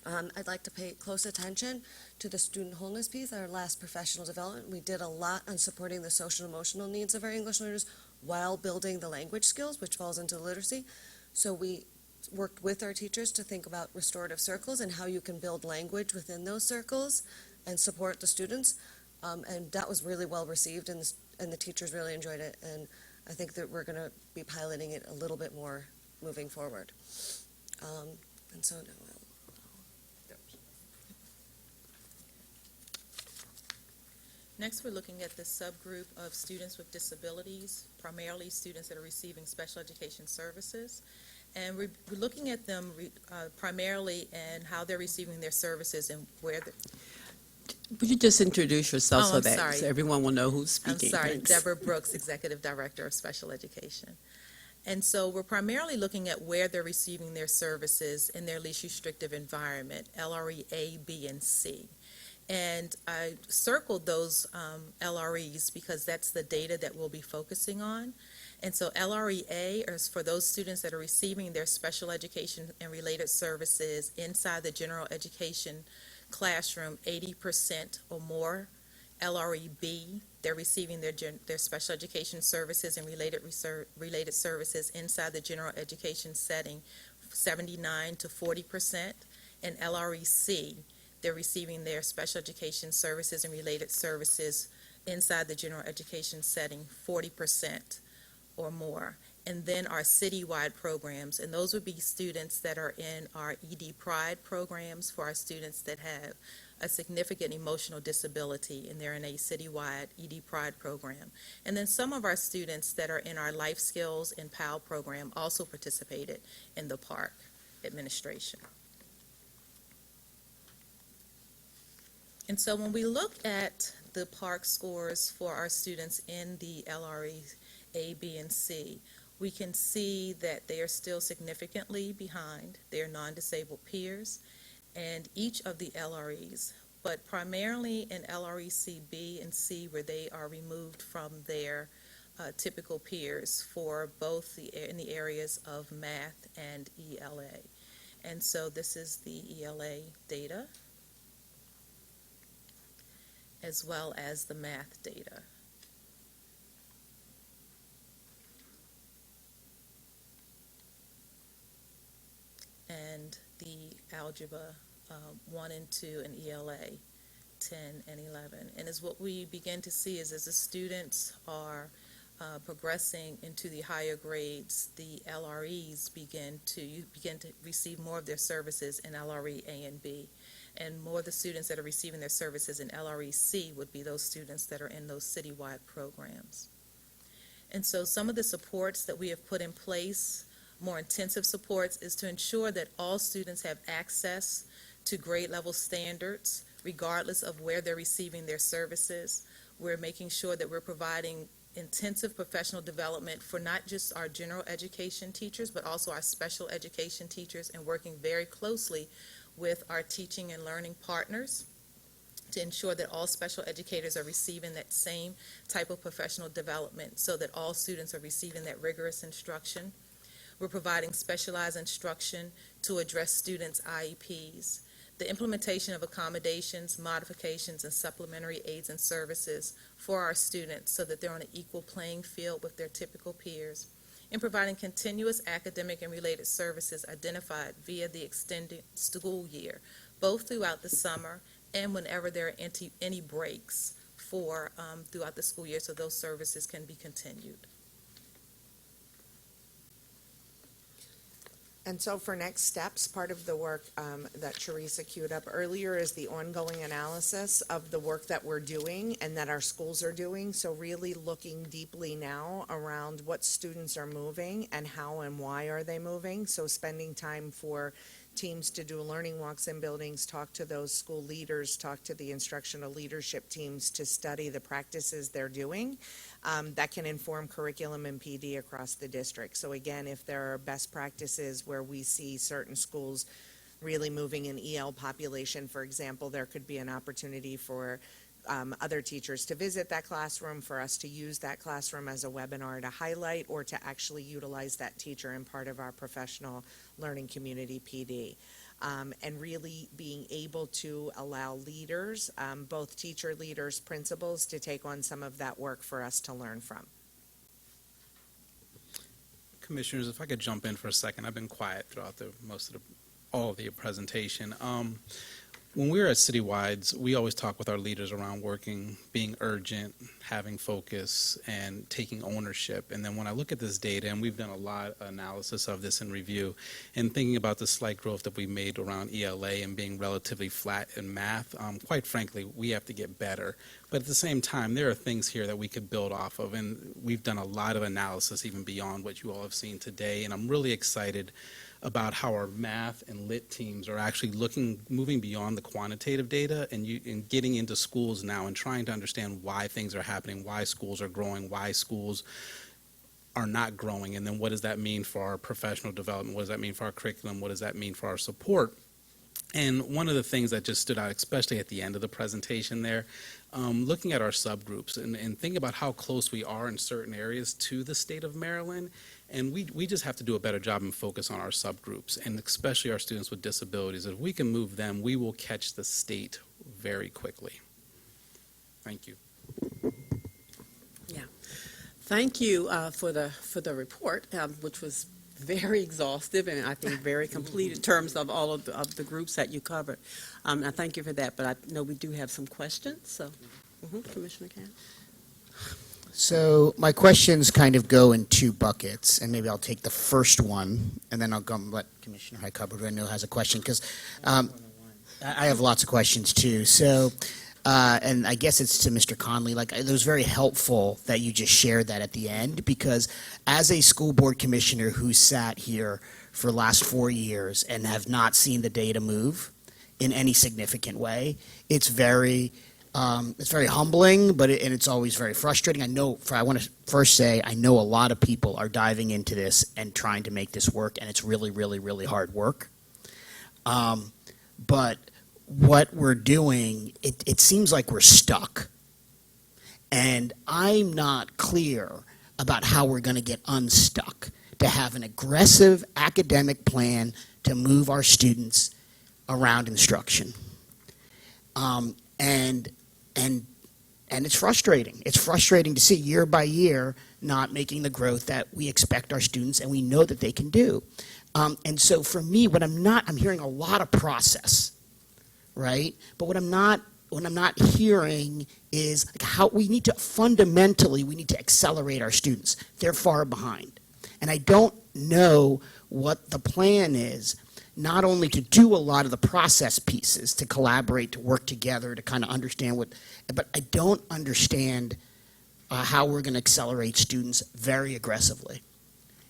I'd like to pay close attention to the student wholeness piece, our last professional development. We did a lot on supporting the social and emotional needs of our English learners while building the language skills, which falls into literacy. So we worked with our teachers to think about restorative circles and how you can build language within those circles and support the students. And that was really well received, and the teachers really enjoyed it. And I think that we're going to be piloting it a little bit more moving forward. And so now Next, we're looking at the subgroup of students with disabilities, primarily students that are receiving special education services. And we're looking at them primarily and how they're receiving their services and where the... Would you just introduce yourself Oh, I'm so sorry. everyone will know who's I'm speaking? sorry, Thanks. Deborah Brooks, Executive Director of Special Education. And so we're primarily looking at where they're receiving their services in their least restrictive environment, LRE A, B, and C. And I circled those LREs because that's the data that we'll be focusing on. And so LRE A is for those students that are receiving their special education and related services inside the general education classroom 80% or more. LRE B, they're receiving their special education services and related services inside the general education setting 79 to 40%. And LRE C, they're receiving their special education services and related services inside the general education setting 40% or more. And then our citywide programs, and those would be students that are in our ED Pride programs for our students that have a significant emotional disability, and they're in a citywide ED Pride program. And then some of our students that are in our Life Skills and PAL program also participated in the PARCC administration. And so when we look at the PARCC scores for our students in the LRE A, B, and C, we can see that they are still significantly behind their non-disabled peers and each of the LREs, but primarily in LRE C, B, and C, where they are removed from their typical peers for both in the areas of math and ELA. And so this is the ELA data, as well as the math data. And the Algebra 1 and 2 and ELA 10 and 11. And as what we begin to see is as the students are progressing into the higher grades, the LREs begin to receive more of their services in LRE A and B. And more of the students that are receiving their services in LRE C would be those students that are in those citywide programs. And so some of the supports that we have put in place, more intensive supports, is to ensure that all students have access to grade level standards, regardless of where they're receiving their services. We're making sure that we're providing intensive professional development for not just our general education teachers, but also our special education teachers, and working very closely with our teaching and learning partners to ensure that all special educators are receiving that same type of professional development so that all students are receiving that rigorous instruction. We're providing specialized instruction to address students' IEPs. The implementation of accommodations, modifications, and supplementary aids and services for our students so that they're on an equal playing field with their typical peers, and providing continuous academic and related services identified via the extended school year, both throughout the summer and whenever there are any breaks for throughout the school year, so those services can be continued. And so for next steps, part of the work that Teresa queued up earlier is the ongoing analysis of the work that we're doing and that our schools are doing. So really looking deeply now around what students are moving and how and why are they moving. So spending time for teams to do learning walks in buildings, talk to those school leaders, talk to the instructional leadership teams to study the practices they're doing that can inform curriculum and PD across the district. So again, if there are best practices where we see certain schools really moving an EL population, for example, there could be an opportunity for other teachers to visit that classroom, for us to use that classroom as a webinar to highlight or to actually utilize that teacher in part of our professional learning community PD. And really being able to allow leaders, both teacher leaders, principals, to take on some of that work for us to learn from. Commissioners, if I could jump in for a second. I've been quiet throughout all of the presentation. When we were at Citywides, we always talk with our leaders around working, being urgent, having focus, and taking ownership. And then when I look at this data, and we've done a lot of analysis of this in review, and thinking about the slight growth that we made around ELA and being relatively flat in math, quite frankly, we have to get better. But at the same time, there are things here that we could build off of, and we've done a lot of analysis even beyond what you all have seen today, and I'm really excited about how our math and lit teams are actually moving beyond the quantitative data and getting into schools now and trying to understand why things are happening, why schools are growing, why schools are not growing, and then what does that mean for our professional development, what does that mean for our curriculum, what does that mean for our support. And one of the things that just stood out, especially at the end of the presentation there, looking at our subgroups and thinking about how close we are in certain areas to the state of Maryland. And we just have to do a better job and focus on our subgroups, and especially our students with disabilities. If we can move them, we will catch the state very quickly. Thank you. Yeah. Thank you for the report, which was very exhaustive and I think very complete in terms of all of the groups that you covered. I thank you for that, but I know we do have some questions, so Commissioner Cann. So my questions kind of go in two buckets, and maybe I'll take the first one, and then I'll go and let Commissioner Highcover, who I know has a question, because I have lots of questions too. So, and I guess it's to Mr. Conley. Like, it was very helpful that you just shared that at the end, because as a school board commissioner who sat here for the last 4 years and have not seen the data move in any significant way, it's very humbling, but it's always very frustrating. I want to first say, I know a lot of people are diving into this and trying to make this work, and it's really, really, really hard work. But what we're doing, it seems like we're stuck. And I'm not clear about how we're going to get unstuck, to have an aggressive academic plan to move our students around instruction. And it's frustrating. It's frustrating to see year by year not making the growth that we expect our students and we know that they can do. And so for me, I'm hearing a lot of process, right? But what I'm not hearing is like how we need to accelerate our students. They're far behind. And I don't know what the plan is, not only to do a lot of the process pieces, to collaborate, to work together, to kind of understand but I don't understand how we're going to accelerate students very aggressively.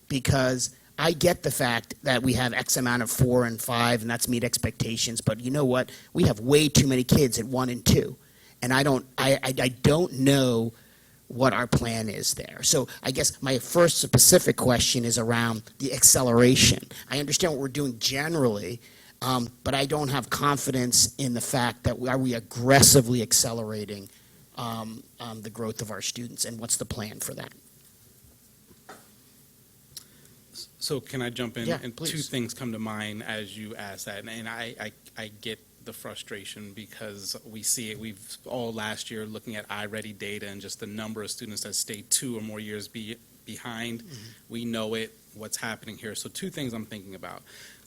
Because I get the fact that we have X amount of 4 and 5, and that's meet expectations, but you know what? We have way too many kids at 1 and 2. And I don't know what our plan is there. So I guess my first specific question is around the acceleration. I understand what we're doing generally, but I don't have confidence in the fact that are we aggressively accelerating the growth of our students, and what's the plan for that? So can I jump in? Yeah, And please. two things come to mind as you ask that, and I get the frustration because we see it. We've all last year looking at iReady data and just the number of students that stay 2 or more years behind. We know it, what's happening here. So two things I'm thinking about.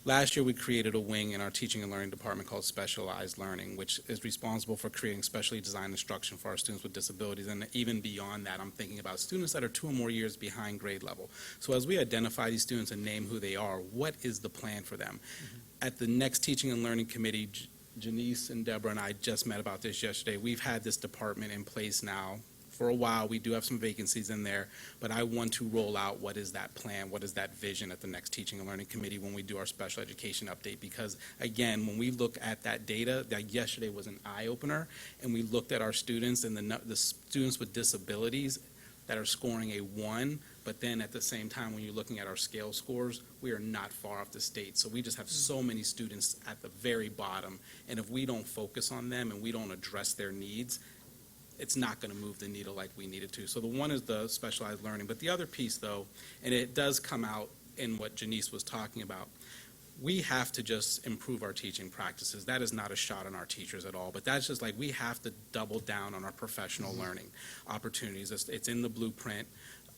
Last year, we created a wing in our teaching and learning department called Specialized Learning, which is responsible for creating specially designed instruction for our students with disabilities. And even beyond that, I'm thinking about students that are 2 or more years behind grade level. So as we identify these students and name who they are, what is the plan for them? At the next teaching and learning committee, Janice and Deborah and I just met about this yesterday. We've had this department in place now for a while. We do have some vacancies in there, but I want to roll out what is that plan, what is that vision at the next teaching and learning committee when we do our special education update. Because again, when we look at that data, that yesterday was an eye-opener, and we looked at our students and the students with disabilities that are scoring a 1, but then at the same time, when you're looking at our scale scores, we are not far off the state. So we just have so many students at the very bottom, and if we don't focus on them and we don't address their needs, it's not going to move the needle like we need it to. So the one is the specialized learning. But the other piece, though, and it does come out in what Janice was talking about, we have to just improve our teaching practices. That is not a shot on our teachers at all, but that's just like we have to double down on our professional learning opportunities. It's in the blueprint.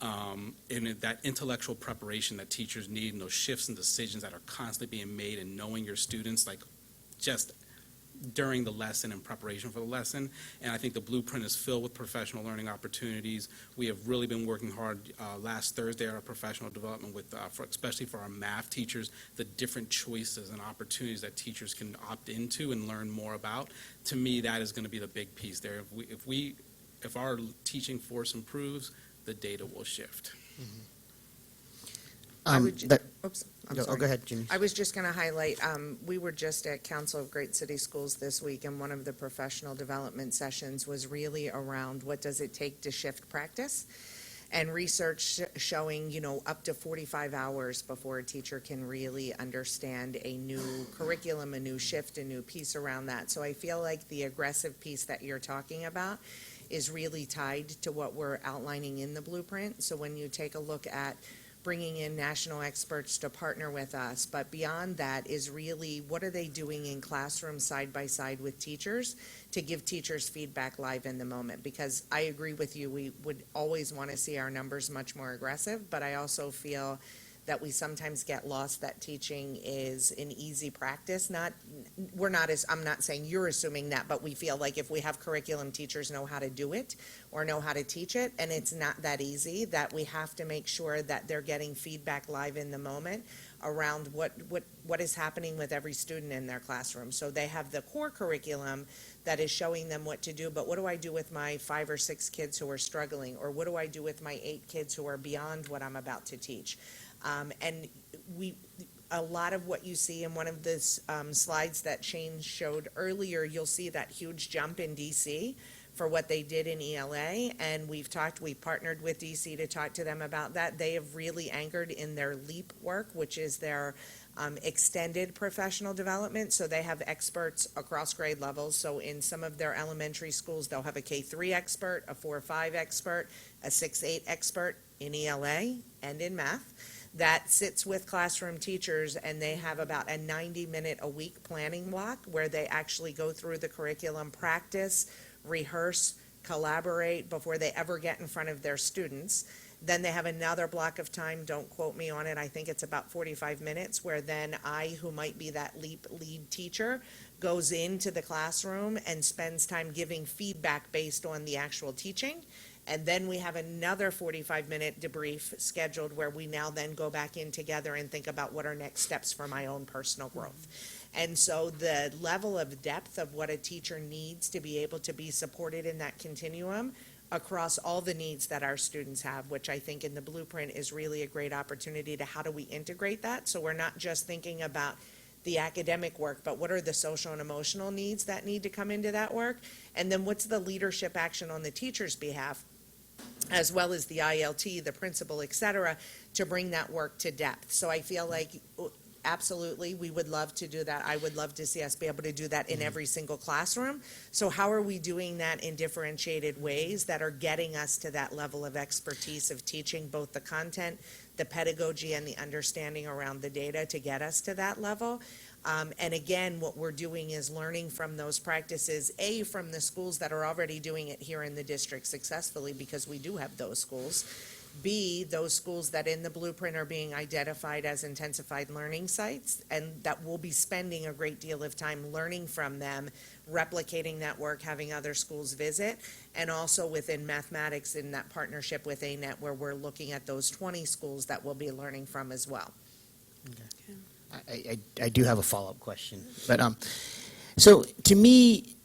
And that intellectual preparation that teachers need, and those shifts and decisions that are constantly being made, and knowing your students, like just during the lesson and preparation for the lesson. And I think the blueprint is filled with professional learning opportunities. We have really been working hard. Last Thursday at our professional development with, especially for our math teachers, the different choices and opportunities that teachers can opt into and learn more about. To me, that is going to be the big piece there. If our teaching force improves, the data will shift. Oops, I'm Go sorry. ahead, Jimmy. I was just going to highlight, we were just at Council of Great City Schools this week, and one of the professional development sessions was really around what does it take to shift practice? And research showing, up to 45 hours before a teacher can really understand a new curriculum, a new shift, a new piece around that. So I feel like the aggressive piece that you're talking about is really tied to what we're outlining in the blueprint. So when you take a look at bringing in national experts to partner with us, but beyond that is really what are they doing in classrooms side by side with teachers to give teachers feedback live in the moment? Because I agree with you, we would always want to see our numbers much more aggressive, but I also feel that we sometimes get lost that teaching is an easy practice. I'm not saying you're assuming that, but we feel like if we have curriculum, teachers know how to do it or know how to teach it, and it's not that easy, that we have to make sure that they're getting feedback live in the moment around what is happening with every student in their classroom. So they have the core curriculum that is showing them what to do, but what do I do with my 5 or 6 kids who are struggling? Or what do I do with my 8 kids who are beyond what I'm about to teach? And a lot of what you see in one of the slides that Shane showed earlier, you'll see that huge jump in DC for what they did in ELA, and we partnered with DC to talk to them about that. They have really anchored in their LEAP work, which is their extended professional development. So they have experts across grade levels. So in some of their elementary schools, they'll have a K3 expert, a 4-5 expert, a 6-8 expert in ELA and in math that sits with classroom teachers, and they have about a 90-minute a week planning block where they actually go through the curriculum, practice, rehearse, collaborate before they ever get in front of their students. Then they have another block of time, don't quote me on it, I think it's about 45 minutes, where then I, who might be that LEAP lead teacher, goes into the classroom and spends time giving feedback based on the actual teaching. And then we have another 45-minute debrief scheduled where we now then go back in together and think about what are next steps for my own personal growth. And so the level of depth of what a teacher needs to be able to be supported in that continuum across all the needs that our students have, which I think in the blueprint is really a great opportunity to how do we integrate that? So we're not just thinking about the academic work, but what are the social and emotional needs that need to come into that work? And then what's the leadership action on the teacher's behalf, as well as the ILT, the principal, et cetera, to bring that work to depth. So I feel like absolutely, we would love to do that. I would love to see us be able to do that in every single classroom. So how are we doing that in differentiated ways that are getting us to that level of expertise of teaching both the content, the pedagogy, and the understanding around the data to get us to that level? And again, what we're doing is learning from those practices, A, from the schools that are already doing it here in the district successfully, because we do have those schools. B, those schools that in the blueprint are being identified as intensified learning sites, and that we'll be spending a great deal of time learning from them, replicating that work, having other schools visit, and also within mathematics in that partnership with ANET, where we're looking at those 20 schools that we'll be learning from as well. I do have a follow-up question, but so to me,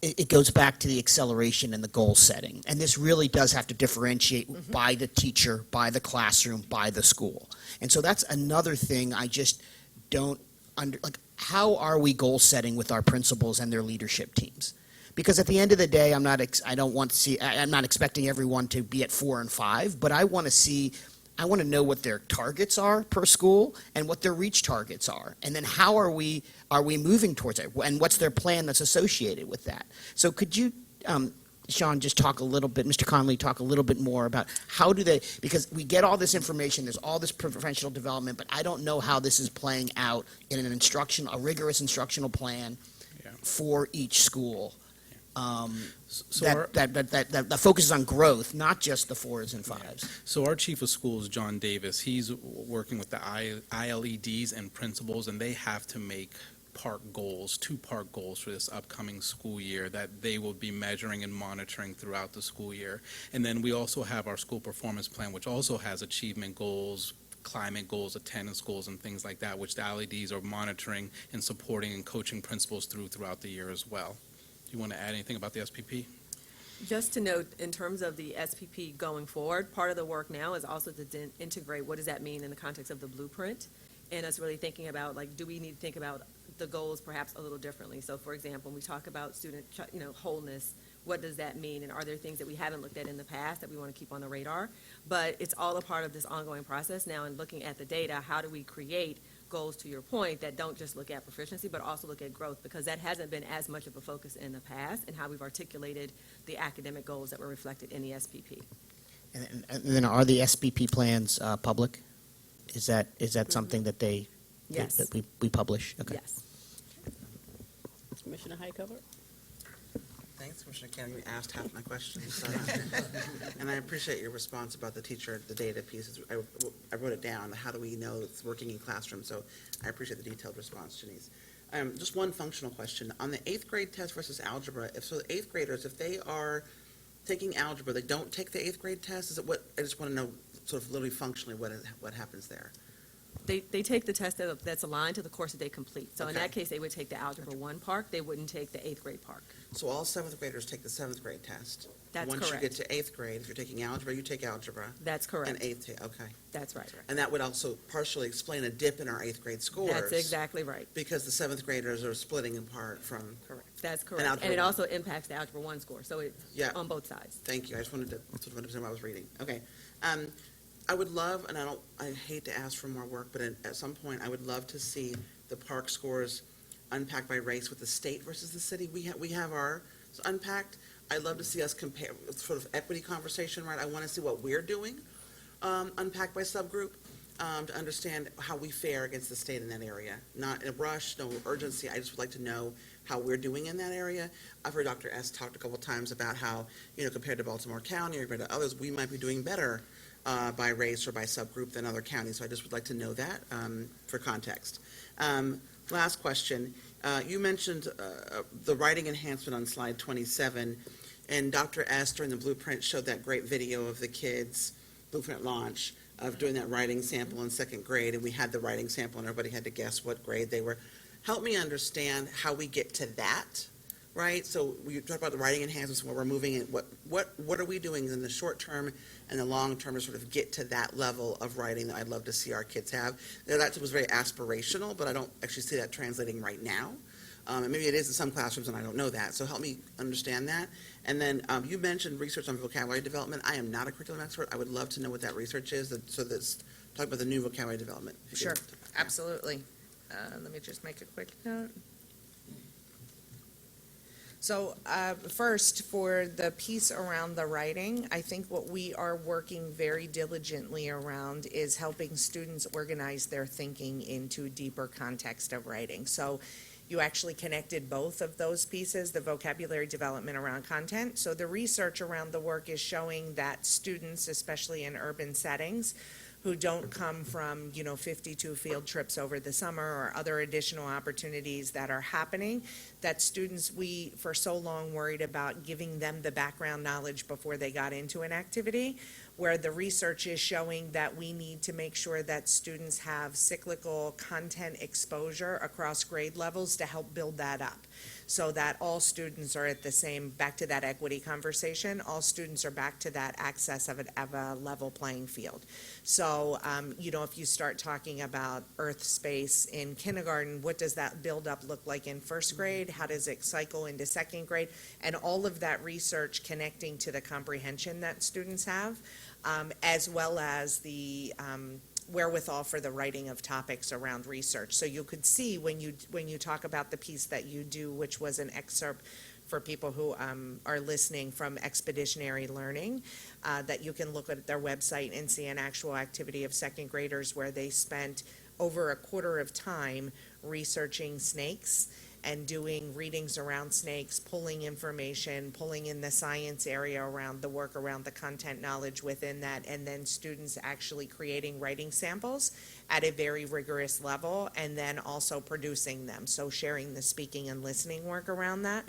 it goes back to the acceleration and the goal setting, and this really does have to differentiate by the teacher, by the classroom, by the school, and so that's another thing I just don't like. How are we goal setting with our principals and their leadership teams? Because at the end of the day, I'm not expecting everyone to be at 4 and 5, but I want to know what their targets are per school and what their reach targets are. And then how are we moving towards it? And what's their plan that's associated with that? So could you, Sean, just talk a little bit, Mr. Conley, talk a little bit more about how do they, because we get all this information, there's all this professional development, but I don't know how this is playing out in a rigorous instructional plan for each school. That focuses on growth, not just the 4s and 5s. So our chief of schools, John Davis, he's working with the ILEDs and principals, and they have to make PARCC goals, 2 PARCC goals for this upcoming school year that they will be measuring and monitoring throughout the school year. And then we also have our school performance plan, which also has achievement goals, climate goals, attendance goals, and things like that, which the ILEDs are monitoring and supporting and coaching principals throughout the year as well. Do you want to add anything about the SPP? Just to note, in terms of the SPP going forward, part of the work now is also to integrate what does that mean in the context of the blueprint, and us really thinking about, like, do we need to think about the goals perhaps a little differently? So, for example, when we talk about student, wholeness, what does that mean, and are there things that we haven't looked at in the past that we want to keep on the radar? But it's all a part of this ongoing process now, and looking at the data, how do we create goals, to your point, that don't just look at proficiency, but also look at growth, because that hasn't been as much of a focus in the past, and how we've articulated the academic goals that were reflected in the SPP. And then are the SPP plans public? Is that something that Yes. that we publish? Okay. Yes. Commissioner Highcover? Thanks, Commissioner Cannon. You asked half my questions. And I appreciate your response about the teacher, the data pieces. I wrote it down. How do we know it's working in classrooms? So I appreciate the detailed response, Janice. Just one functional question. On the 8th grade test versus algebra, if the 8th graders, if they are taking algebra, they don't take the 8th grade test? Is it what? I just want to know sort of literally functionally what happens there. They take the test that's aligned to the course that they complete. So in Okay. that case, they would take the Algebra 1 PARCC, they wouldn't take the 8th grade PARCC. So all 7th graders take the 7th grade test. That's Once correct. you get to 8th grade, if you're taking algebra, you take algebra. That's correct. And 8th, okay. That's right. And that would also partially explain a dip in our 8th grade scores. That's exactly right. Because the 7th graders are splitting apart from, That's correct. Algebra And it 1. also impacts the Algebra 1 score, so it's yeah, on both sides. thank you. I just wanted to sort of understand what I was reading. Okay. I would love, and I hate to ask for more work, but at some point, I would love to see the PARCC scores unpacked by race with the state versus the city. We have ours unpacked. I'd love to see us compare, sort of equity conversation, right? I want to see what we're doing, unpacked by subgroup, to understand how we fare against the state in that area. Not in a rush, no urgency. I just would like to know how we're doing in that area. I've heard Dr. S. talked a couple times about how, compared to Baltimore County or compared to others, we might be doing better by race or by subgroup than other counties. So I just would like to know that for context. Last question. You mentioned the writing enhancement on slide 27, and Dr. S. during the blueprint showed that great video of the kids' blueprint launch of doing that writing sample in 2nd grade, and we had the writing sample and everybody had to guess what grade they were. Help me understand how we get to that right? So we talk about the writing enhancements, where we're moving in, what are we doing in the short term and the long term to sort of get to that level of writing that I'd love to see our kids have? Now, that was very aspirational, but I don't actually see that translating right now. And maybe it is in some classrooms, and I don't know that, so help me understand that. And then you mentioned research on vocabulary development. I am not a curriculum expert. I would love to know what that research is, so that's, talk about the new vocabulary development. If you Sure, could. absolutely. Let me just make a quick note. So first, for the piece around the writing, I think what we are working very diligently around is helping students organize their thinking into deeper context of writing. So you actually connected both of those pieces, the vocabulary development around content. So the research around the work is showing that students, especially in urban settings, who don't come from, 52 field trips over the summer or other additional opportunities that are happening, that students, we for so long worried about giving them the background knowledge before they got into an activity, where the research is showing that we need to make sure that students have cyclical content exposure across grade levels to help build that up, so that all students are at the same, back to that equity conversation, all students are back to that access of a level playing field. So, if you start talking about earth space in kindergarten, what does that build up look like in first grade? How does it cycle into second grade? And all of that research connecting to the comprehension that students have, as well as the wherewithal for the writing of topics around research. So you could see when you talk about the piece that you do, which was an excerpt for people who are listening from Expeditionary Learning, that you can look at their website and see an actual activity of second graders where they spent over a quarter of time researching snakes and doing readings around snakes, pulling information, pulling in the science area around the work around the content knowledge within that, and then students actually creating writing samples at a very rigorous level, and then also producing them, so sharing the speaking and listening work around that.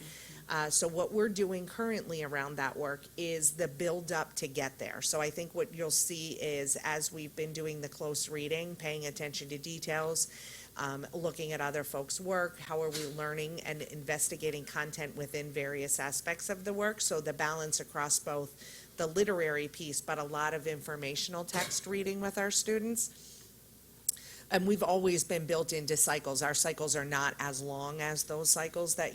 So what we're doing currently around that work is the build up to get there. So I think what you'll see is, as we've been doing the close reading, paying attention to details, looking at other folks' work, how are we learning and investigating content within various aspects of the work, so the balance across both the literary piece, but a lot of informational text reading with our students. And we've always been built into cycles. Our cycles are not as long as those cycles that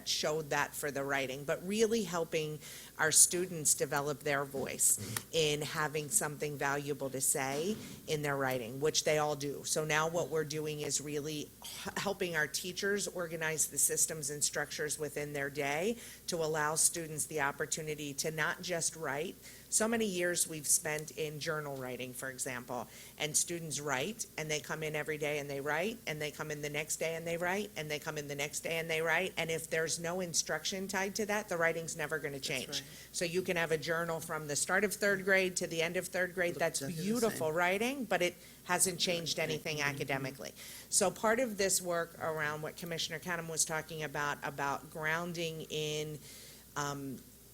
showed that for the writing, but really helping our students develop their voice in having something valuable to say in their writing, which they all do. So now what we're doing is really helping our teachers organize the systems and structures within their day to allow students the opportunity to not just write. So many years we've spent in journal writing, for example, and students write, and they come in every day and they write, and they come in the next day and they write, and they come in the next day and they write, and if there's no instruction tied to that, the writing's never going to change. right. So you can have a journal from the start of third grade to the end of third grade, that's Exactly the beautiful writing, but it hasn't changed anything academically. So part of this work around what Commissioner Canham was talking about grounding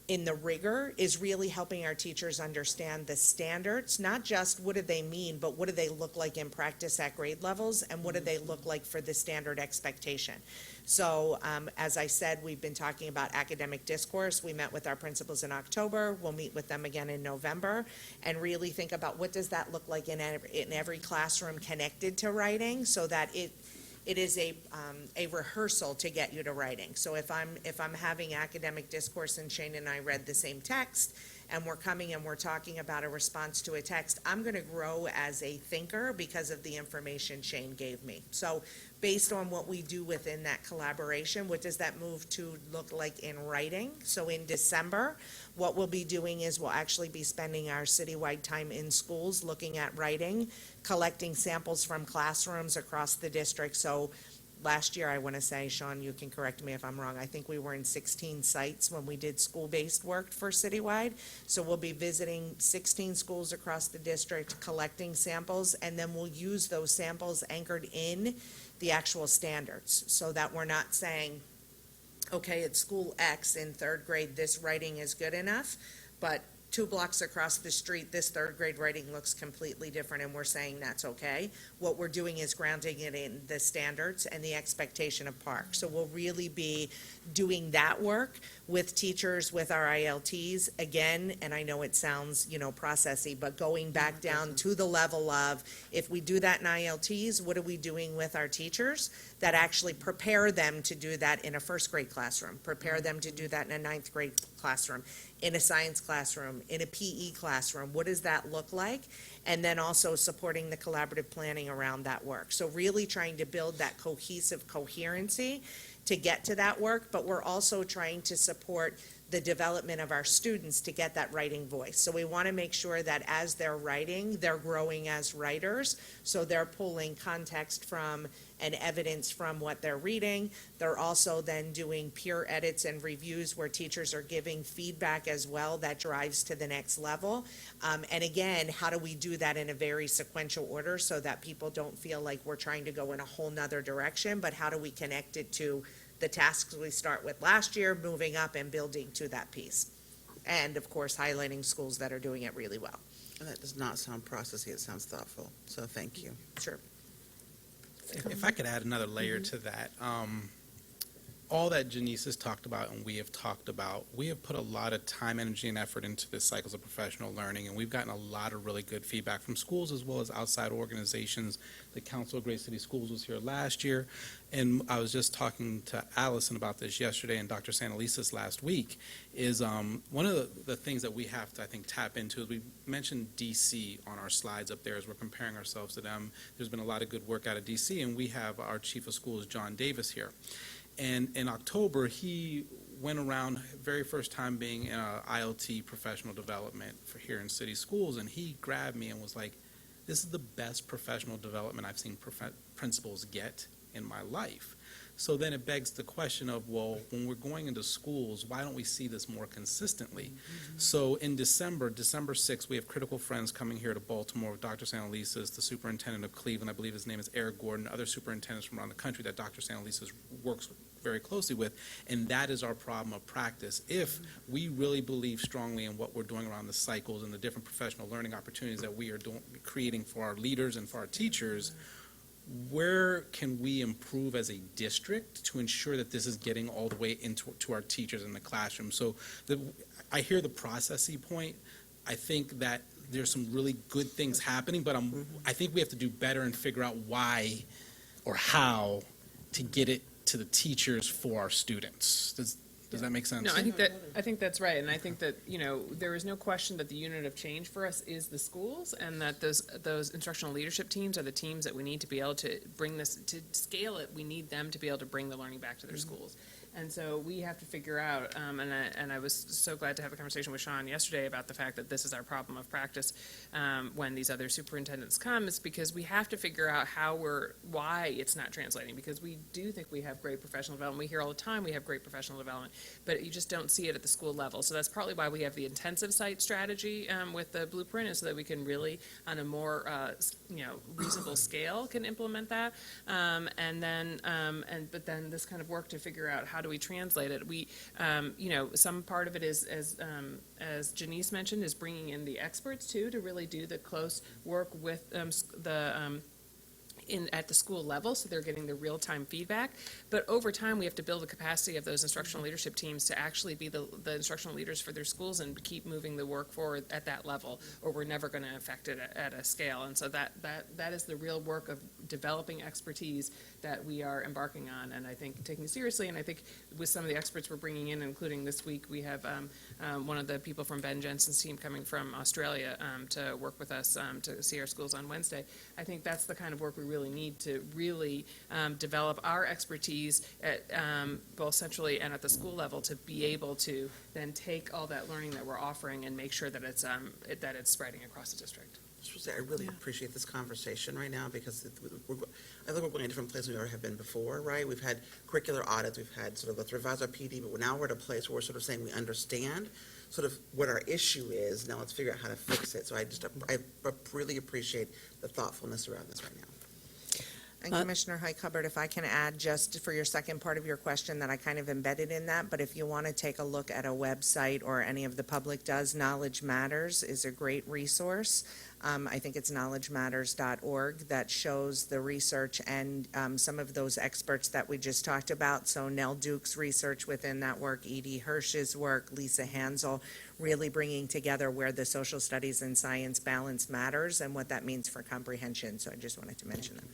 in the rigor, is really helping our teachers understand the standards, not just what do they mean, but what do they look like in practice at grade levels, and what do they look like for the standard expectation. So as I said, we've been talking about academic discourse. We met with our principals in October. We'll meet with them again in November, and really think about what does that look like in every classroom connected to writing, so that it is a rehearsal to get you to writing. So if I'm having academic discourse and Shane and I read the same text, and we're coming and we're talking about a response to a text, I'm going to grow as a thinker because of the information Shane gave me. So based on what we do within that collaboration, what does that move to look like in writing? So in December, what we'll be doing is we'll actually be spending our citywide time in schools looking at writing, collecting samples from classrooms across the district. So last year, I want to say, Sean, you can correct me if I'm wrong, I think we were in 16 sites when we did school-based work for citywide. So we'll be visiting 16 schools across the district, collecting samples, and then we'll use those samples anchored in the actual standards, so that we're not saying, okay, at school X in third grade, this writing is good enough, but 2 blocks across the street, this third grade writing looks completely different, and we're saying that's okay. What we're doing is grounding it in the standards and the expectation of PARCC. So we'll really be doing that work with teachers, with our ILTs, again, and I know it sounds, processy, but going back down to the level of, if we do that in ILTs, what are we doing with our teachers that actually prepare them to do that in a first grade classroom, prepare them to do that in a ninth grade classroom, in a science classroom, in a PE classroom, what does that look like? And then also supporting the collaborative planning around that work. So really trying to build that cohesive coherency to get to that work, but we're also trying to support the development of our students to get that writing voice. So we want to make sure that as they're writing, they're growing as writers, so they're pulling context from and evidence from what they're reading. They're also then doing peer edits and reviews where teachers are giving feedback as well that drives to the next level. And again, how do we do that in a very sequential order so that people don't feel like we're trying to go in a whole nother direction, but how do we connect it to the tasks we start with last year, moving up and building to that piece. And of course, highlighting schools that are doing it really well. And that does not sound processy, it sounds thoughtful, so thank you. Sure. If I could add another layer to that, all that Janice has talked about and we have talked about, we have put a lot of time, energy, and effort into the cycles of professional learning, and we've gotten a lot of really good feedback from schools as well as outside organizations. The Council of Great City Schools was here last year, and I was just talking to Allison about this yesterday and Dr. Santelises last week, is one of the things that we have to, I think, tap into is we mentioned DC on our slides up there as we're comparing ourselves to them. There's been a lot of good work out of DC, and we have our Chief of Schools, John Davis, here. And in October, he went around, very first time being in a ILT professional development for here in city schools, and he grabbed me and was like, this is the best professional development I've seen principals get in my life. So then it begs the question of, well, when we're going into schools, why don't we see this more consistently? So in December 6th, we have Critical Friends coming here to Baltimore with Dr. Santelises, the superintendent of Cleveland, I believe his name is Eric Gordon, other superintendents from around the country that Dr. Santelises works very closely with, and that is our problem of practice. If we really believe strongly in what we're doing around the cycles and the different professional learning opportunities that we are creating for our leaders and for our teachers, where can we improve as a district to ensure that this is getting all the way into our teachers in the classroom? So I hear the processy point. I think that there's some really good things happening, but I think we have to do better and figure out why or how to get it to the teachers for our students. Does that make sense? No, I think that's right, and I think that, there is no question that the unit of change for us is the schools, and that those instructional leadership teams are the teams that we need to be able to bring this, to scale it, we need them to be able to bring the learning back to their schools. And so we have to figure out, and I was so glad to have a conversation with Sean yesterday about the fact that this is our problem of practice when these other superintendents come, is because we have to figure out why it's not translating, because we do think we have great professional development. We hear all the time we have great professional development, but you just don't see it at the school level. So that's partly why we have the intensive site strategy with the blueprint, is so that we can really, on a more reasonable scale, can implement that. But then this kind of work to figure out how do we translate it. We, some part of it is, as Janice mentioned, is bringing in the experts too, to really do the close work with at the school level, so they're getting the real-time feedback. But over time, we have to build the capacity of those instructional leadership teams to actually be the instructional leaders for their schools and keep moving the work forward at that level, or we're never going to affect it at a scale. And so that is the real work of developing expertise that we are embarking on, and I think taking seriously. And I think with some of the experts we're bringing in, including this week, we have one of the people from Ben Jensen's team coming from Australia to work with us to see our schools on Wednesday. I think that's the kind of work we really need to really develop our expertise at both centrally and at the school level, to be able to then take all that learning that we're offering and make sure that it's spreading across the district. I really appreciate this conversation right now, because I think we're going a different place than we ever have been before, right? We've had curricular audits, we've had sort of let's revise our PD, but now we're at a place where we're sort of saying we understand sort of what our issue is, now let's figure out how to fix it. So I really appreciate the thoughtfulness around this right now. And Commissioner Hubbard, if I can add just for your second part of your question that I kind of embedded in that, but if you want to take a look at a website or any of the public does, Knowledge Matters is a great resource. I think it's knowledgematters.org that shows the research and some of those experts that we just talked about. So Nell Duke's research within that work, Edie Hirsch's work, Lisa Hansel, really bringing together where the social studies and science balance matters and what that means for comprehension. So I just wanted to mention that.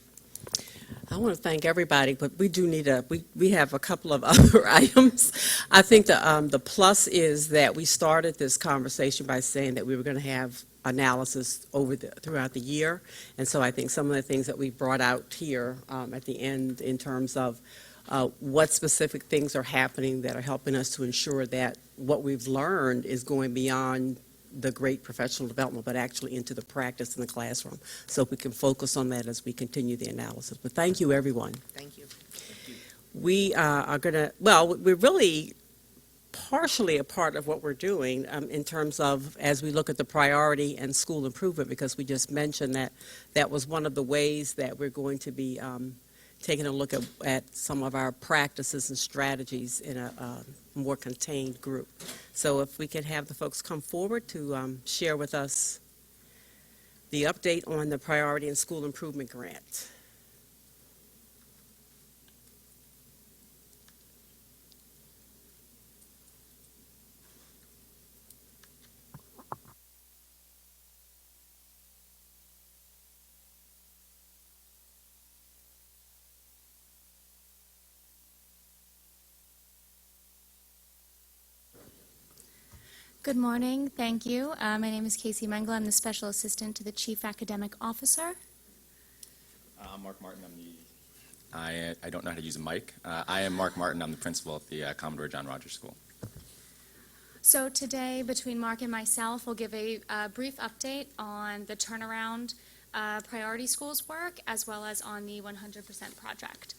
I want to thank everybody, but we do need we have a couple of other items. I think the plus is that we started this conversation by saying that we were going to have analysis throughout the year. And so I think some of the things that we brought out here at the end in terms of what specific things are happening that are helping us to ensure that what we've learned is going beyond the great professional development, but actually into the practice in the classroom. So we can focus on that as we continue the analysis. But thank you, everyone. Thank you. We are going to, well, we're really partially a part of what we're doing in terms of as we look at the priority and school improvement, because we just mentioned that that was one of the ways that we're going to be taking a look at some of our practices and strategies in a more contained group. So if we could have the folks come forward to share with us the update on the priority and school improvement grant. Good morning. Thank you. My name is Casey Mengel. I'm the Special Assistant to the Chief Academic Officer. I'm Mark Martin. I don't know how to use a mic. I am Mark Martin. I'm the principal at the Commodore John Rogers School. So today, between Mark and myself, we'll give a brief update on the turnaround priority schools work, as well as on the 100% project.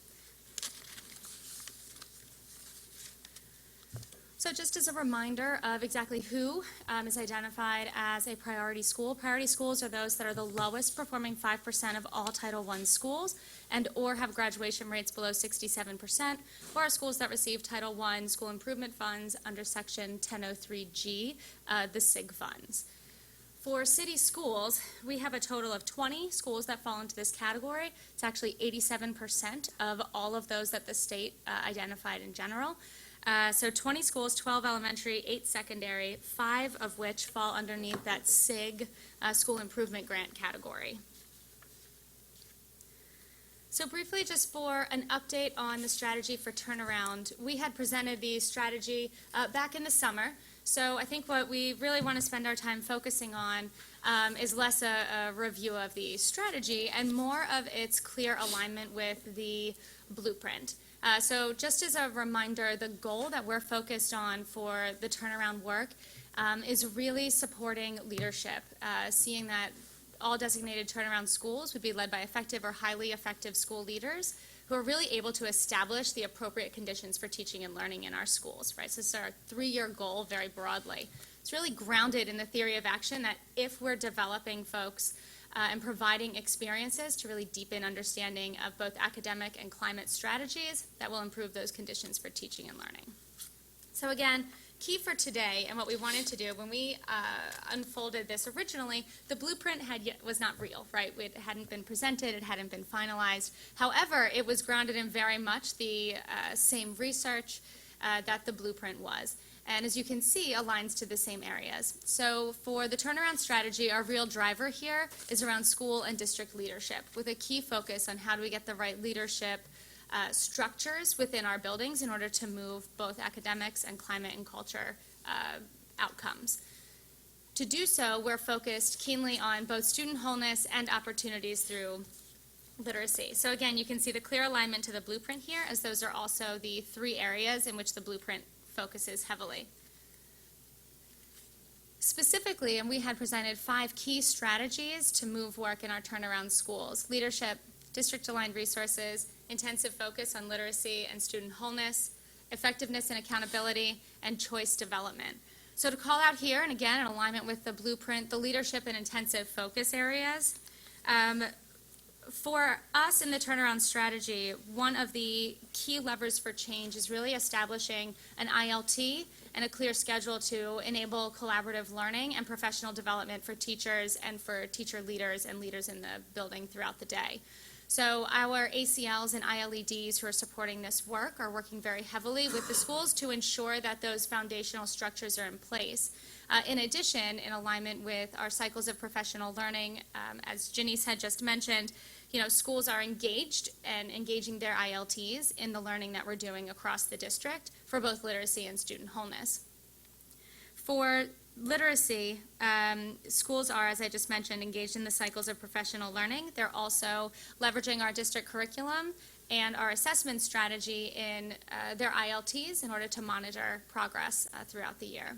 So just as a reminder of exactly who is identified as a priority school, priority schools are those that are the lowest performing 5% of all Title I schools and or have graduation rates below 67%, or are schools that receive Title I school improvement funds under Section 1003G, the SIG funds. For city schools, we have a total of 20 schools that fall into this category. It's actually 87% of all of those that the state identified in general. So 20 schools, 12 elementary, 8 secondary, 5 of which fall underneath that SIG school improvement grant category. So briefly, just for an update on the strategy for turnaround, we had presented the strategy back in the summer. So I think what we really want to spend our time focusing on is less a review of the strategy and more of its clear alignment with the blueprint. So just as a reminder, the goal that we're focused on for the turnaround work is really supporting leadership, seeing that all designated turnaround schools would be led by effective or highly effective school leaders who are really able to establish the appropriate conditions for teaching and learning in our schools, right? So this is our 3-year goal very broadly. It's really grounded in the theory of action that if we're developing folks and providing experiences to really deepen understanding of both academic and climate strategies, that will improve those conditions for teaching and learning. So again, key for today and what we wanted to do when we unfolded this originally, the blueprint was not real, right? It hadn't been presented, it hadn't been finalized. However, it was grounded in very much the same research that the blueprint was. And as you can see, aligns to the same areas. So for the turnaround strategy, our real driver here is around school and district leadership, with a key focus on how do we get the right leadership structures within our buildings in order to move both academics and climate and culture outcomes. To do so, we're focused keenly on both student wholeness and opportunities through literacy. So again, you can see the clear alignment to the blueprint here, as those are also the 3 areas in which the blueprint focuses heavily. Specifically, and we had presented 5 key strategies to move work in our turnaround schools: leadership, district-aligned resources, intensive focus on literacy and student wholeness, effectiveness and accountability, and choice development. So to call out here, and again in alignment with the blueprint, the leadership and intensive focus areas. For us in the turnaround strategy, one of the key levers for change is really establishing an ILT and a clear schedule to enable collaborative learning and professional development for teachers and for teacher leaders and leaders in the building throughout the day. So our ACLs and ILEDs who are supporting this work are working very heavily with the schools to ensure that those foundational structures are in place. In addition, in alignment with our cycles of professional learning, as Janice had just mentioned, schools are engaged and engaging their ILTs in the learning that we're doing across the district for both literacy and student wholeness. For literacy, schools are, as I just mentioned, engaged in the cycles of professional learning. They're also leveraging our district curriculum and our assessment strategy in their ILTs in order to monitor progress throughout the year.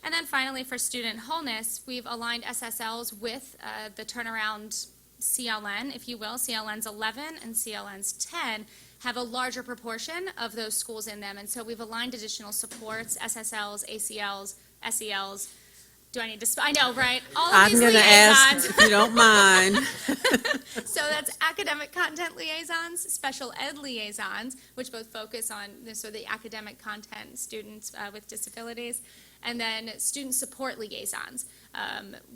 And then finally, for student wholeness, we've aligned SSLs with the turnaround CLN, if you will. CLNs 11 and CLNs 10 have a larger proportion of those schools in them. And so we've aligned additional supports, SSLs, ACLs, SELs. Do I need to, I know, right? All of I'm these going to ask, liaisons. if you don't mind. So that's academic content liaisons, special ed liaisons, which both focus on the academic content, students with disabilities, and then student support liaisons,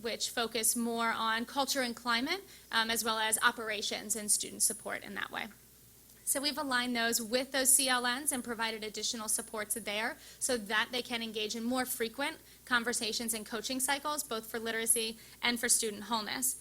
which focus more on culture and climate, as well as operations and student support in that way. So we've aligned those with those CLNs and provided additional supports there so that they can engage in more frequent conversations and coaching cycles, both for literacy and for student wholeness.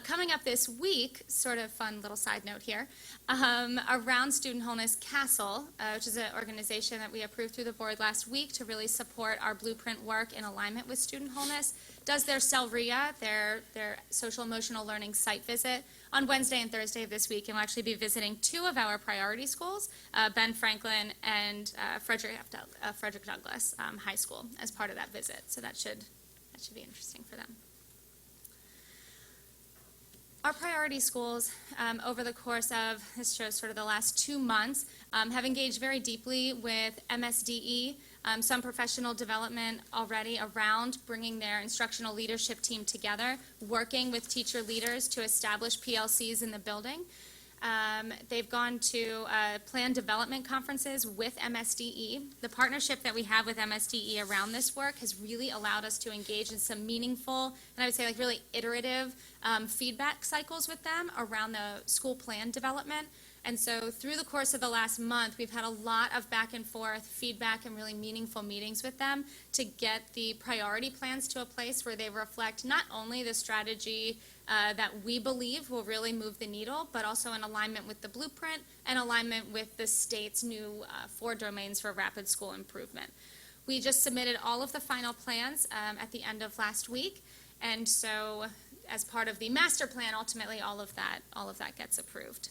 Coming up this week, sort of fun little side note here, around Student Wholeness CASTLE, which is an organization that we approved through the board last week to really support our blueprint work in alignment with student wholeness, does their CELRIA, their social emotional learning site visit, on Wednesday and Thursday of this week, and we'll actually be visiting two of our priority schools, Ben Franklin and Frederick Douglass High School, as part of that visit. So that should be interesting for them. Our priority schools, over the course of, this shows sort of the last 2 months, have engaged very deeply with MSDE, some professional development already around bringing their instructional leadership team together, working with teacher leaders to establish PLCs in the building. They've gone to planned development conferences with MSDE. The partnership that we have with MSDE around this work has really allowed us to engage in some meaningful, and I would say like really iterative feedback cycles with them around the school plan development. And so through the course of the last month, we've had a lot of back and forth feedback and really meaningful meetings with them to get the priority plans to a place where they reflect not only the strategy that we believe will really move the needle, but also in alignment with the blueprint and alignment with the state's new 4 domains for rapid school improvement. We just submitted all of the final plans at the end of last week, and so as part of the master plan, ultimately all of that gets approved.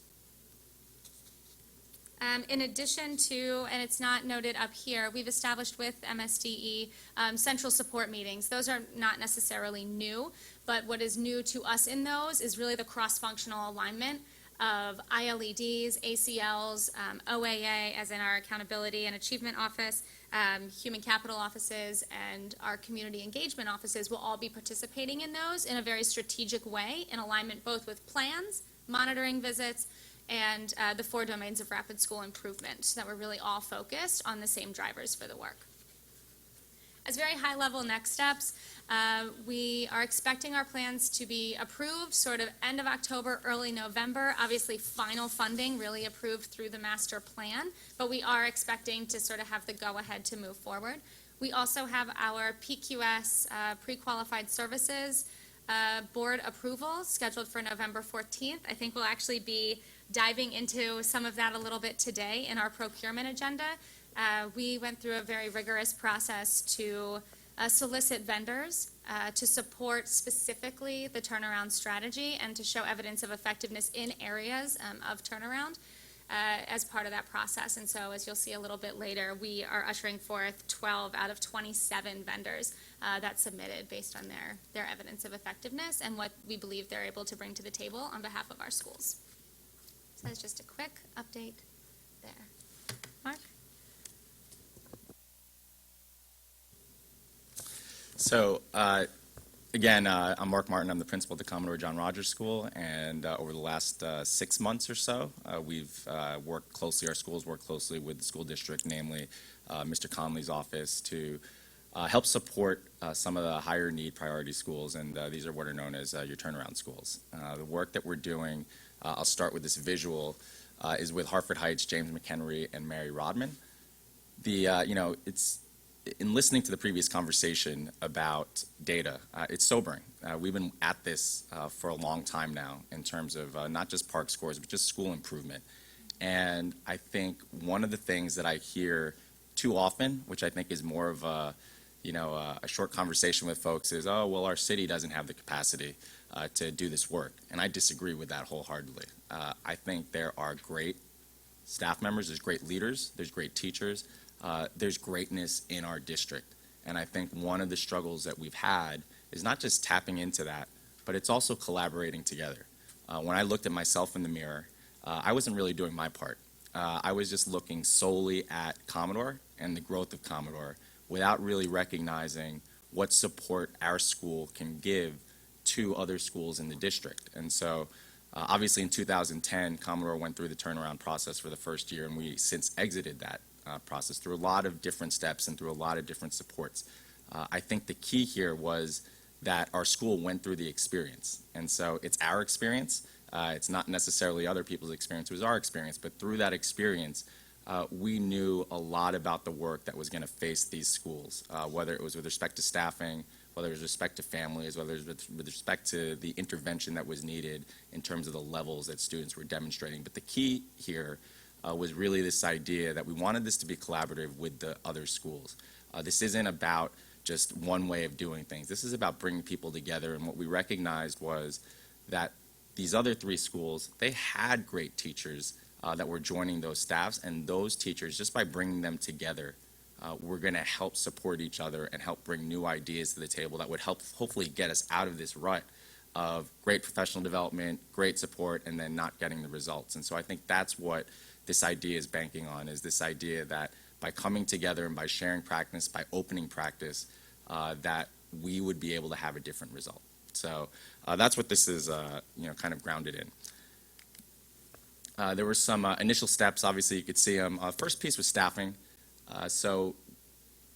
In addition to, and it's not noted up here, we've established with MSDE central support meetings. Those are not necessarily new, but what is new to us in those is really the cross-functional alignment of ILEDs, ACLs, OAA, as in our Accountability and Achievement Office, Human Capital Offices, and our Community Engagement Offices will all be participating in those in a very strategic way, in alignment both with plans, monitoring visits, and the 4 domains of rapid school improvement, so that we're really all focused on the same drivers for the work. As very high-level next steps, we are expecting our plans to be approved sort of end of October, early November. Obviously, final funding really approved through the master plan, but we are expecting to sort of have the go-ahead to move forward. We also have our PQS, pre-qualified services, board approval scheduled for November 14th. I think we'll actually be diving into some of that a little bit today in our procurement agenda. We went through a very rigorous process to solicit vendors to support specifically the turnaround strategy and to show evidence of effectiveness in areas of turnaround as part of that process. And so, as you'll see a little bit later, we are ushering forth 12 out of 27 vendors that submitted based on their evidence of effectiveness and what we believe they're able to bring to the table on behalf of our schools. So that's just a quick update there. Mark? So Again, I'm Mark Martin. I'm the principal at the Commodore John Rogers School, and over the last 6 months or so, we've worked closely, our schools work closely with the school district, namely Mr. Conley's office, to help support some of the higher need priority schools, and these are what are known as your turnaround schools. The work that we're doing, I'll start with this visual, is with Hartford Heights, James McHenry, and Mary Rodman. It's in listening to the previous conversation about data, it's sobering. We've been at this for a long time now in terms of not just PARCC scores, but just school improvement. And I think one of the things that I hear too often, which I think is more of a short conversation with folks, is, oh, well, our city doesn't have the capacity to do this work. And I disagree with that wholeheartedly. I think there are great staff members, there's great leaders, there's great teachers, there's greatness in our district. And I think one of the struggles that we've had is not just tapping into that, but it's also collaborating together. When I looked at myself in the mirror, I wasn't really doing my part. I was just looking solely at Commodore and the growth of Commodore without really recognizing what support our school can give to other schools in the district. And so obviously in 2010, Commodore went through the turnaround process for the first year, and we since exited that process through a lot of different steps and through a lot of different supports. I think the key here was that our school went through the experience. And so it's our experience. It's not necessarily other people's experience. It was our experience. But through that experience, we knew a lot about the work that was going to face these schools, whether it was with respect to staffing, whether it was with respect to families, whether it was with respect to the intervention that was needed in terms of the levels that students were demonstrating. But the key here was really this idea that we wanted this to be collaborative with the other schools. This isn't about just one way of doing things. This is about bringing people together, and what we recognized was that these other 3 schools, they had great teachers that were joining those staffs, and those teachers, just by bringing them together, were going to help support each other and help bring new ideas to the table that would help hopefully get us out of this rut of great professional development, great support, and then not getting the results. And so I think that's what this idea is banking on, is this idea that by coming together and by sharing practice, by opening practice, that we would be able to have a different result. So that's what this is, kind of grounded in. There were some initial steps. Obviously, you could see them. First piece was staffing. So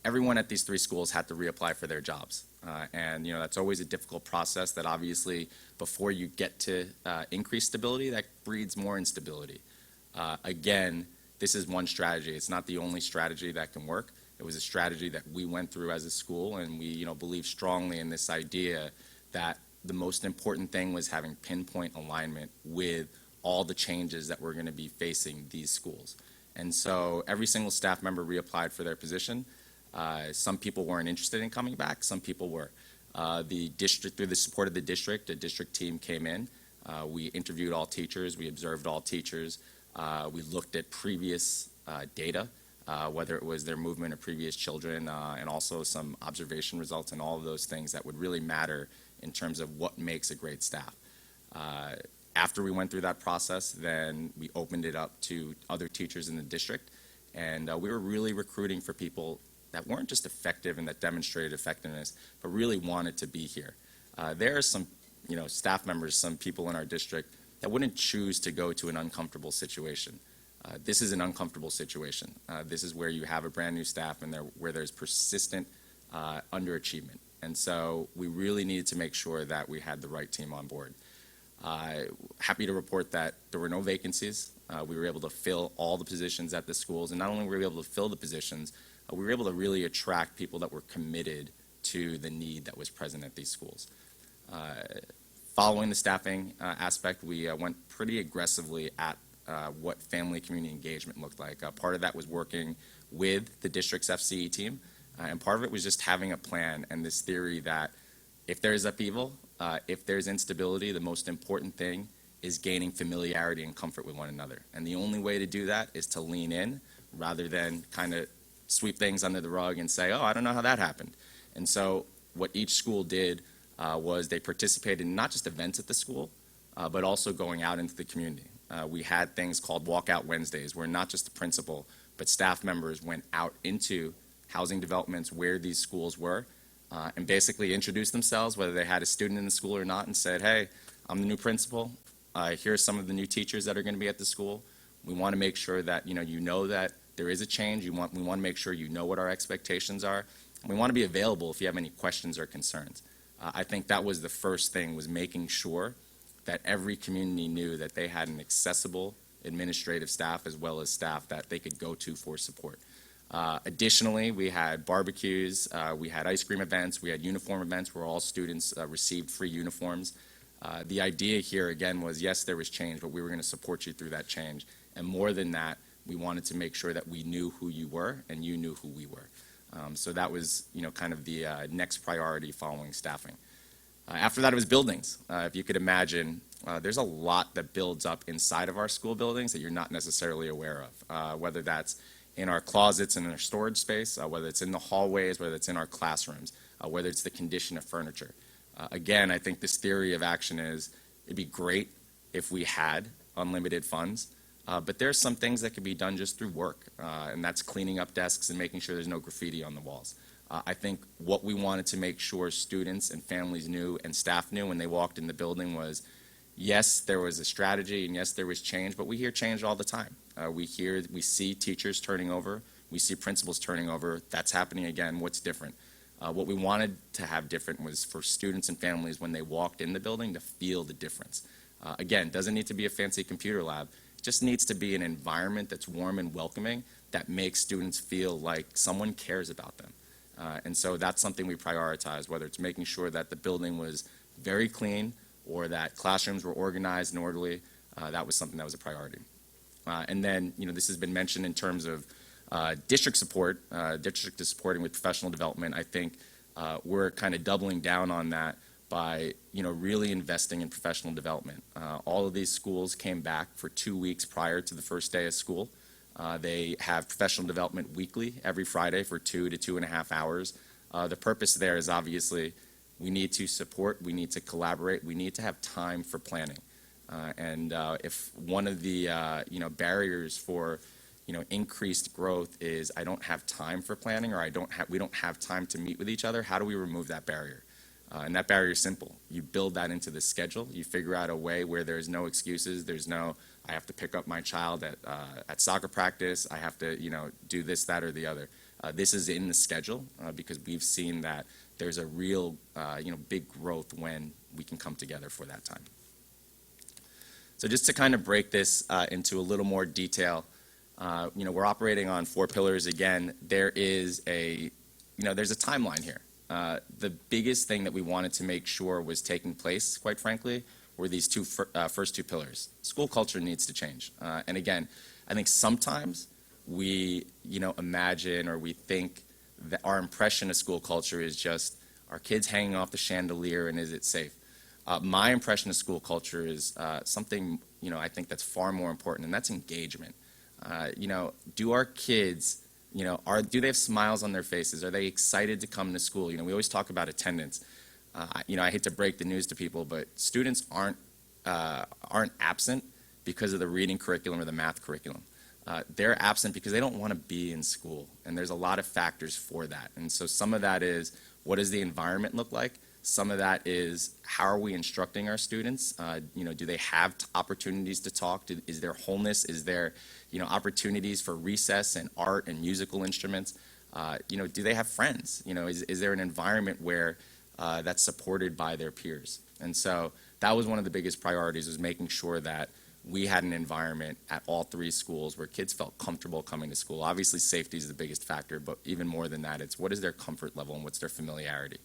everyone at these 3 schools had to reapply for their jobs. And that's always a difficult process that obviously before you get to increased stability, that breeds more instability. Again, this is one strategy. It's not the only strategy that can work. It was a strategy that we went through as a school, and we believe strongly in this idea that the most important thing was having pinpoint alignment with all the changes that we're going to be facing these schools. And so every single staff member reapplied for their position. Some people weren't interested in coming back. Some people were. The district, through the support of the district, a district team came in. We interviewed all teachers. We observed all teachers. We looked at previous data, whether it was their movement of previous children, and also some observation results and all of those things that would really matter in terms of what makes a great staff. After we went through that process, then we opened it up to other teachers in the district, and we were really recruiting for people that weren't just effective and that demonstrated effectiveness, but really wanted to be here. There are some, staff members, some people in our district that wouldn't choose to go to an uncomfortable situation. This is an uncomfortable situation. This is where you have a brand new staff and where there's persistent underachievement. And so we really needed to make sure that we had the right team on board. Happy to report that there were no vacancies. We were able to fill all the positions at the schools, and not only were we able to fill the positions, we were able to really attract people that were committed to the need that was present at these schools. Following the staffing aspect, we went pretty aggressively at what family community engagement looked like. Part of that was working with the district's FCE team, and part of it was just having a plan and this theory that if there's upheaval, if there's instability, the most important thing is gaining familiarity and comfort with one another. And the only way to do that is to lean in rather than kind of sweep things under the rug and say, oh, I don't know how that happened. And so what each school did was they participated in not just events at the school, but also going out into the community. We had things called Walkout Wednesdays, where not just the principal, but staff members went out into housing developments where these schools were and basically introduced themselves, whether they had a student in the school or not, and said, hey, I'm the new principal. Here are some of the new teachers that are going to be at the school. We want to make sure that you know that there is a change. We want to make sure you know what our expectations are. And we want to be available if you have any questions or concerns. I think that was the first thing, was making sure that every community knew that they had an accessible administrative staff as well as staff that they could go to for support. Additionally, we had barbecues, we had ice cream events, we had uniform events where all students received free uniforms. The idea here, again, was yes, there was change, but we were going to support you through that change. And more than that, we wanted to make sure that we knew who you were and you knew who we were. So that was, kind of the next priority following staffing. After that, it was buildings. If you could imagine, there's a lot that builds up inside of our school buildings that you're not necessarily aware of, whether that's in our closets and in our storage space, whether it's in the hallways, whether it's in our classrooms, whether it's the condition of furniture. Again, I think this theory of action is it'd be great if we had unlimited funds, but there's some things that can be done just through work, and that's cleaning up desks and making sure there's no graffiti on the walls. I think what we wanted to make sure students and families knew and staff knew when they walked in the building was, yes, there was a strategy, and yes, there was change, but we hear change all the time. We see teachers turning over, we see principals turning over. That's happening again. What's different? What we wanted to have different was for students and families when they walked in the building to feel the difference. Again, doesn't need to be a fancy computer lab. It just needs to be an environment that's warm and welcoming that makes students feel like someone cares about them. And so that's something we prioritize, whether it's making sure that the building was very clean or that classrooms were organized and orderly. That was something that was a priority. And then, this has been mentioned in terms of district support. District is supporting with professional development. I think we're kind of doubling down on that by, really investing in professional development. All of these schools came back for 2 weeks prior to the first day of school. They have professional development weekly, every Friday for 2 to 2.5 hours. The purpose there is obviously we need to support, we need to collaborate, we need to have time for planning. And if one of the barriers for increased growth is I don't have time for planning, or we don't have time to meet with each other, how do we remove that barrier? And that barrier is simple. You build that into the schedule. You figure out a way where there's no excuses. There's no, I have to pick up my child at soccer practice. I have to, do this, that, or the other. This is in the schedule because we've seen that there's a real, big growth when we can come together for that time. So just to kind of break this into a little more detail, we're operating on 4 pillars. Again, there's a timeline here. The biggest thing that we wanted to make sure was taking place, quite frankly, were these first 2 pillars. School culture needs to change. And again, I think sometimes we, imagine or we think that our impression of school culture is just, are kids hanging off the chandelier and is it safe? My impression of school culture is something, I think that's far more important, and that's engagement. Do our kids, do they have smiles on their faces? Are they excited to come to school? We always talk about attendance. I hate to break the news to people, but students aren't absent because of the reading curriculum or the math curriculum. They're absent because they don't want to be in school, and there's a lot of factors for that. And so some of that is, what does the environment look like? Some of that is, how are we instructing our students? Do they have opportunities to talk? Is there wholeness? Is there, opportunities for recess and art and musical instruments? Do they have friends? Is there an environment where that's supported by their peers? And so that was one of the biggest priorities, was making sure that we had an environment at all 3 schools where kids felt comfortable coming to school. Obviously, safety is the biggest factor, but even more than that, it's what is their comfort level and what's their familiarity.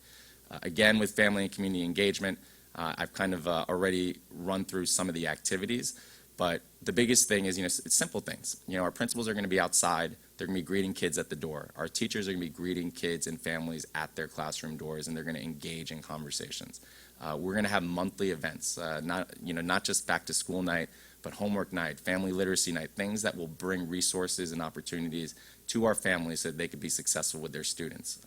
Again, with family and community engagement, I've kind of already run through some of the activities, but the biggest thing is, it's simple things. Our principals are going to be outside. They're going to be greeting kids at the door. Our teachers are going to be greeting kids and families at their classroom doors, and they're going to engage in conversations. We're going to have monthly events, not just back to school night, but homework night, family literacy night, things that will bring resources and opportunities to our families so that they could be successful with their students.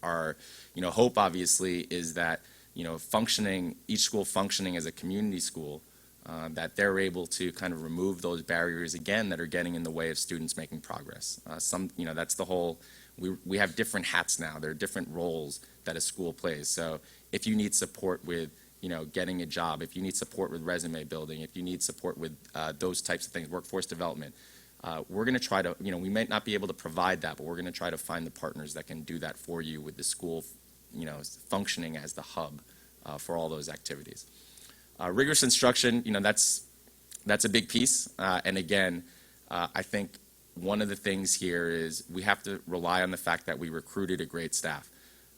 Our hope obviously is that each school functioning as a community school, that they're able to kind of remove those barriers again that are getting in the way of students making progress. That's the whole, we have different hats now. There are different roles that a school plays. So if you need support with, getting a job, if you need support with resume building, if you need support with those types of things, workforce development, we're going to try to, we might not be able to provide that, but we're going to try to find the partners that can do that for you with the school, functioning as the hub for all those activities. Rigorous instruction, that's a big piece. And again, I think one of the things here is we have to rely on the fact that we recruited a great staff.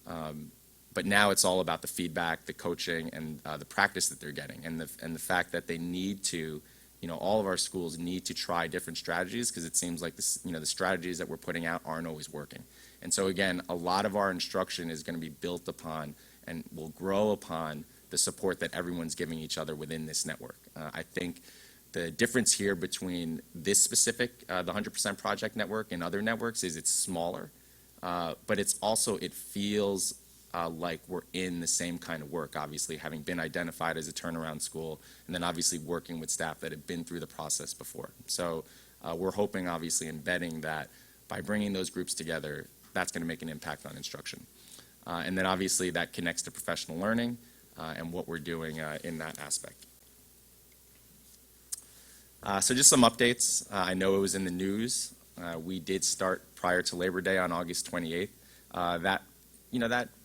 But now it's all about the feedback, the coaching, and the practice that they're getting, and the fact that they need to, all of our schools need to try different strategies, because it seems like this, the strategies that we're putting out aren't always working. And so again, a lot of our instruction is going to be built upon and will grow upon the support that everyone's giving each other within this network. I think the difference here between this specific, the 100% Project Network, and other networks is it's smaller, but it's also, it feels like we're in the same kind of work, obviously, having been identified as a turnaround school, and then obviously working with staff that have been through the process before. So we're hoping, obviously, embedding that by bringing those groups together, that's going to make an impact on instruction. And then obviously that connects to professional learning and what we're doing in that aspect. So just some updates. I know it was in the news. We did start prior to Labor Day on August 28th. That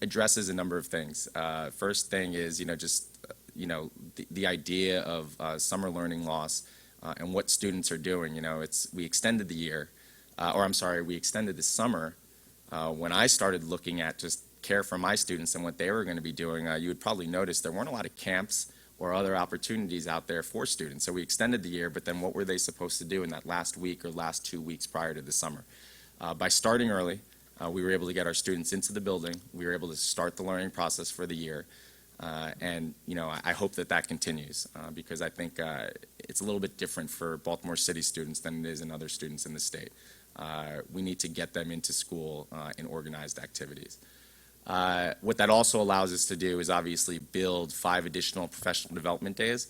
addresses a number of things. First thing is, the idea of summer learning loss and what students are doing. We extended the year, we extended the summer. When I started looking at just care for my students and what they were going to be doing, you would probably notice there weren't a lot of camps or other opportunities out there for students. So we extended the year, but then what were they supposed to do in that last week or last 2 weeks prior to the summer? By starting early, we were able to get our students into the building. We were able to start the learning process for the year. And I hope that continues because I think it's a little bit different for Baltimore City students than it is in other students in the state. We need to get them into school in organized activities. What that also allows us to do is obviously build 5 additional professional development days.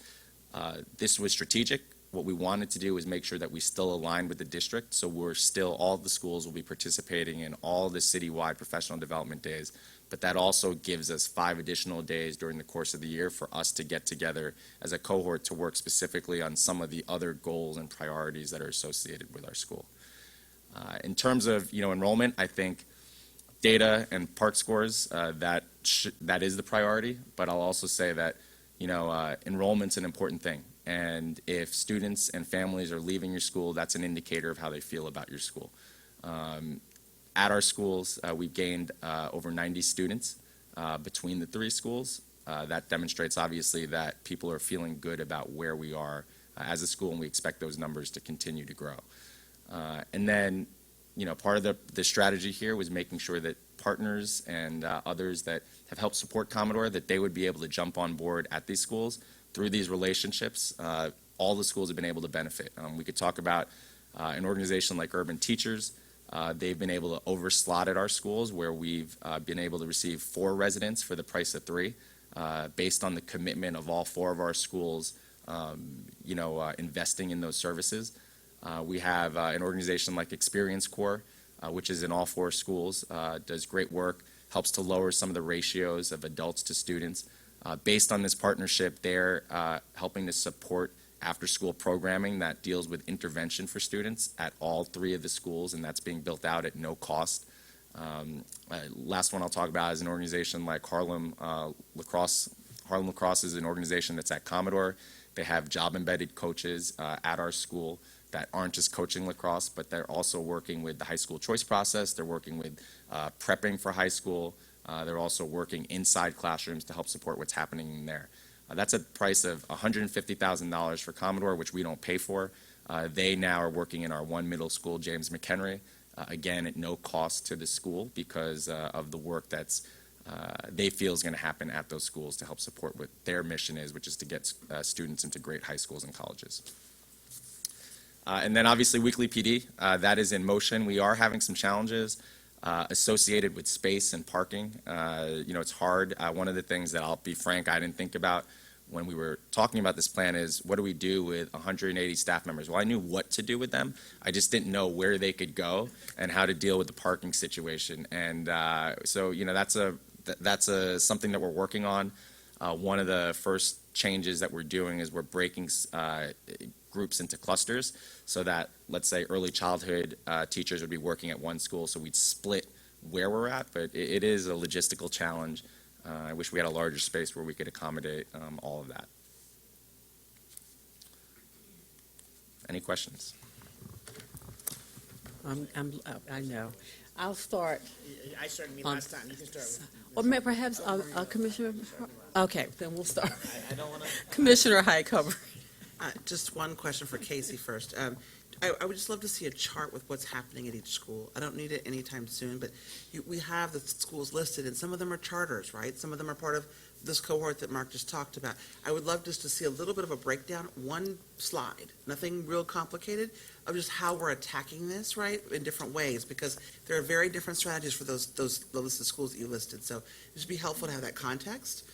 This was strategic. What we wanted to do was make sure that we still align with the district, so all of the schools will be participating in all the citywide professional development days, but that also gives us 5 additional days during the course of the year for us to get together as a cohort to work specifically on some of the other goals and priorities that are associated with our school. In terms of enrollment, I think data and PARCC scores, that is the priority, but I'll also say that enrollment's an important thing. And if students and families are leaving your school, that's an indicator of how they feel about your school. At our schools, we've gained over 90 students between the 3 schools. That demonstrates, obviously, that people are feeling good about where we are as a school, and we expect those numbers to continue to grow. And then, part of the strategy here was making sure that partners and others that have helped support Commodore, that they would be able to jump on board at these schools. Through these relationships, all the schools have been able to benefit. We could talk about an organization like Urban Teachers. They've been able to overslot at our schools where we've been able to receive 4 residents for the price of 3, based on the commitment of all 4 of our schools, investing in those services. We have an organization like Experience Core, which is in all 4 schools, does great work, helps to lower some of the ratios of adults to students. Based on this partnership, they're helping to support after-school programming that deals with intervention for students at all 3 of the schools, and that's being built out at no cost. Last one I'll talk about is an organization like Harlem Lacrosse. Harlem Lacrosse is an organization that's at Commodore. They have job-embedded coaches at our school that aren't just coaching lacrosse, but they're also working with the high school choice process. They're working with prepping for high school. They're also working inside classrooms to help support what's happening in there. That's a price of $150,000 for Commodore, which we don't pay for. They now are working in our 1 middle school, James McHenry, again, at no cost to the school because of the work that's they feel is going to happen at those schools to help support what their mission is, which is to get students into great high schools and colleges. And then obviously weekly PD, that is in motion. We are having some challenges associated with space and parking. It's hard. One of the things that I'll be frank, I didn't think about when we were talking about this plan is, what do we do with 180 staff members? Well, I knew what to do with them. I just didn't know where they could go and how to deal with the parking situation. And so, that's something that we're working on. One of the first changes that we're doing is we're breaking groups into clusters so that, let's say, early childhood teachers would be working at one school, so we'd split where we're at, but it is a logistical challenge. I wish we had a larger space where we could accommodate all of that. Any questions? I know. I'll start. I started me last time. You can start. Or perhaps Commissioner. Okay, then we'll start. I don't want to. Commissioner Highcover. Just one question for Casey first. I would just love to see a chart with what's happening at each school. I don't need it anytime soon, but we have the schools listed, and some of them are charters, right? Some of them are part of this cohort that Mark just talked about. I would love just to see a little bit of a breakdown, one slide, nothing real complicated, of just how we're attacking this, right, in different ways, because there are very different strategies for those the listed schools that you listed. So it would be helpful to have that context.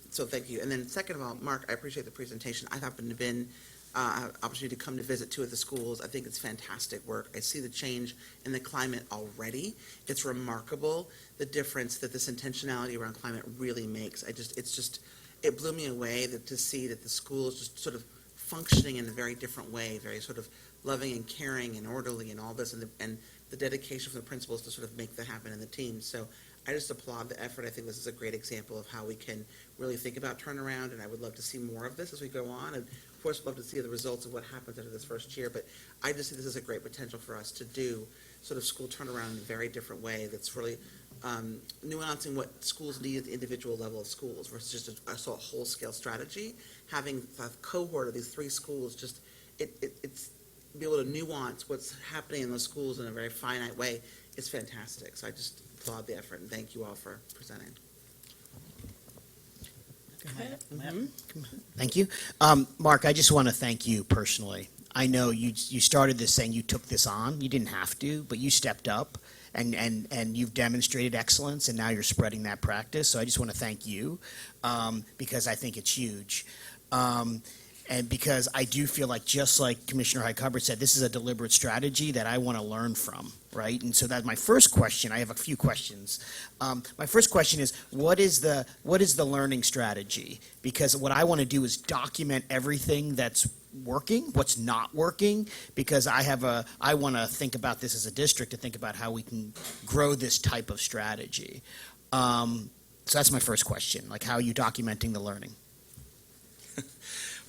So thank you. And then second of all, Mark, I appreciate the presentation. I've happened to been opportunity to come to visit two of the schools. I think it's fantastic work. I see the change in the climate already. It's remarkable the difference that this intentionality around climate really makes. It blew me away to see that the school is just sort of functioning in a very different way, very sort of loving and caring and orderly and all this, and the dedication from the principals to sort of make that happen in the team. So I just applaud the effort. I think this is a great example of how we can really think about turnaround, and I would love to see more of this as we go on. And of course, love to see the results of what happens after this first year, but I just see this as a great potential for us to do sort of school turnaround in a very different way that's really nuancing what schools need at the individual level of schools versus just a whole-scale strategy. Having a cohort of these three schools, just it's be able to nuance what's happening in those schools in a very finite way is fantastic. So I just applaud the effort and thank you all for presenting. Thank you. Mark, I just want to thank you personally. I know you started this saying you took this on. You didn't have to, but you stepped up and you've demonstrated excellence, and now you're spreading that practice. So I just want to thank you because I think it's huge. And because I do feel like, just like Commissioner Highcover said, this is a deliberate strategy that I want to learn from, right? And so that's my first question. I have a few questions. My first question is, what is the learning strategy? Because what I want to do is document everything that's working, what's not working, because I want to think about this as a district, to think about how we can grow this type of strategy. So that's my first question, like, how are you documenting the learning?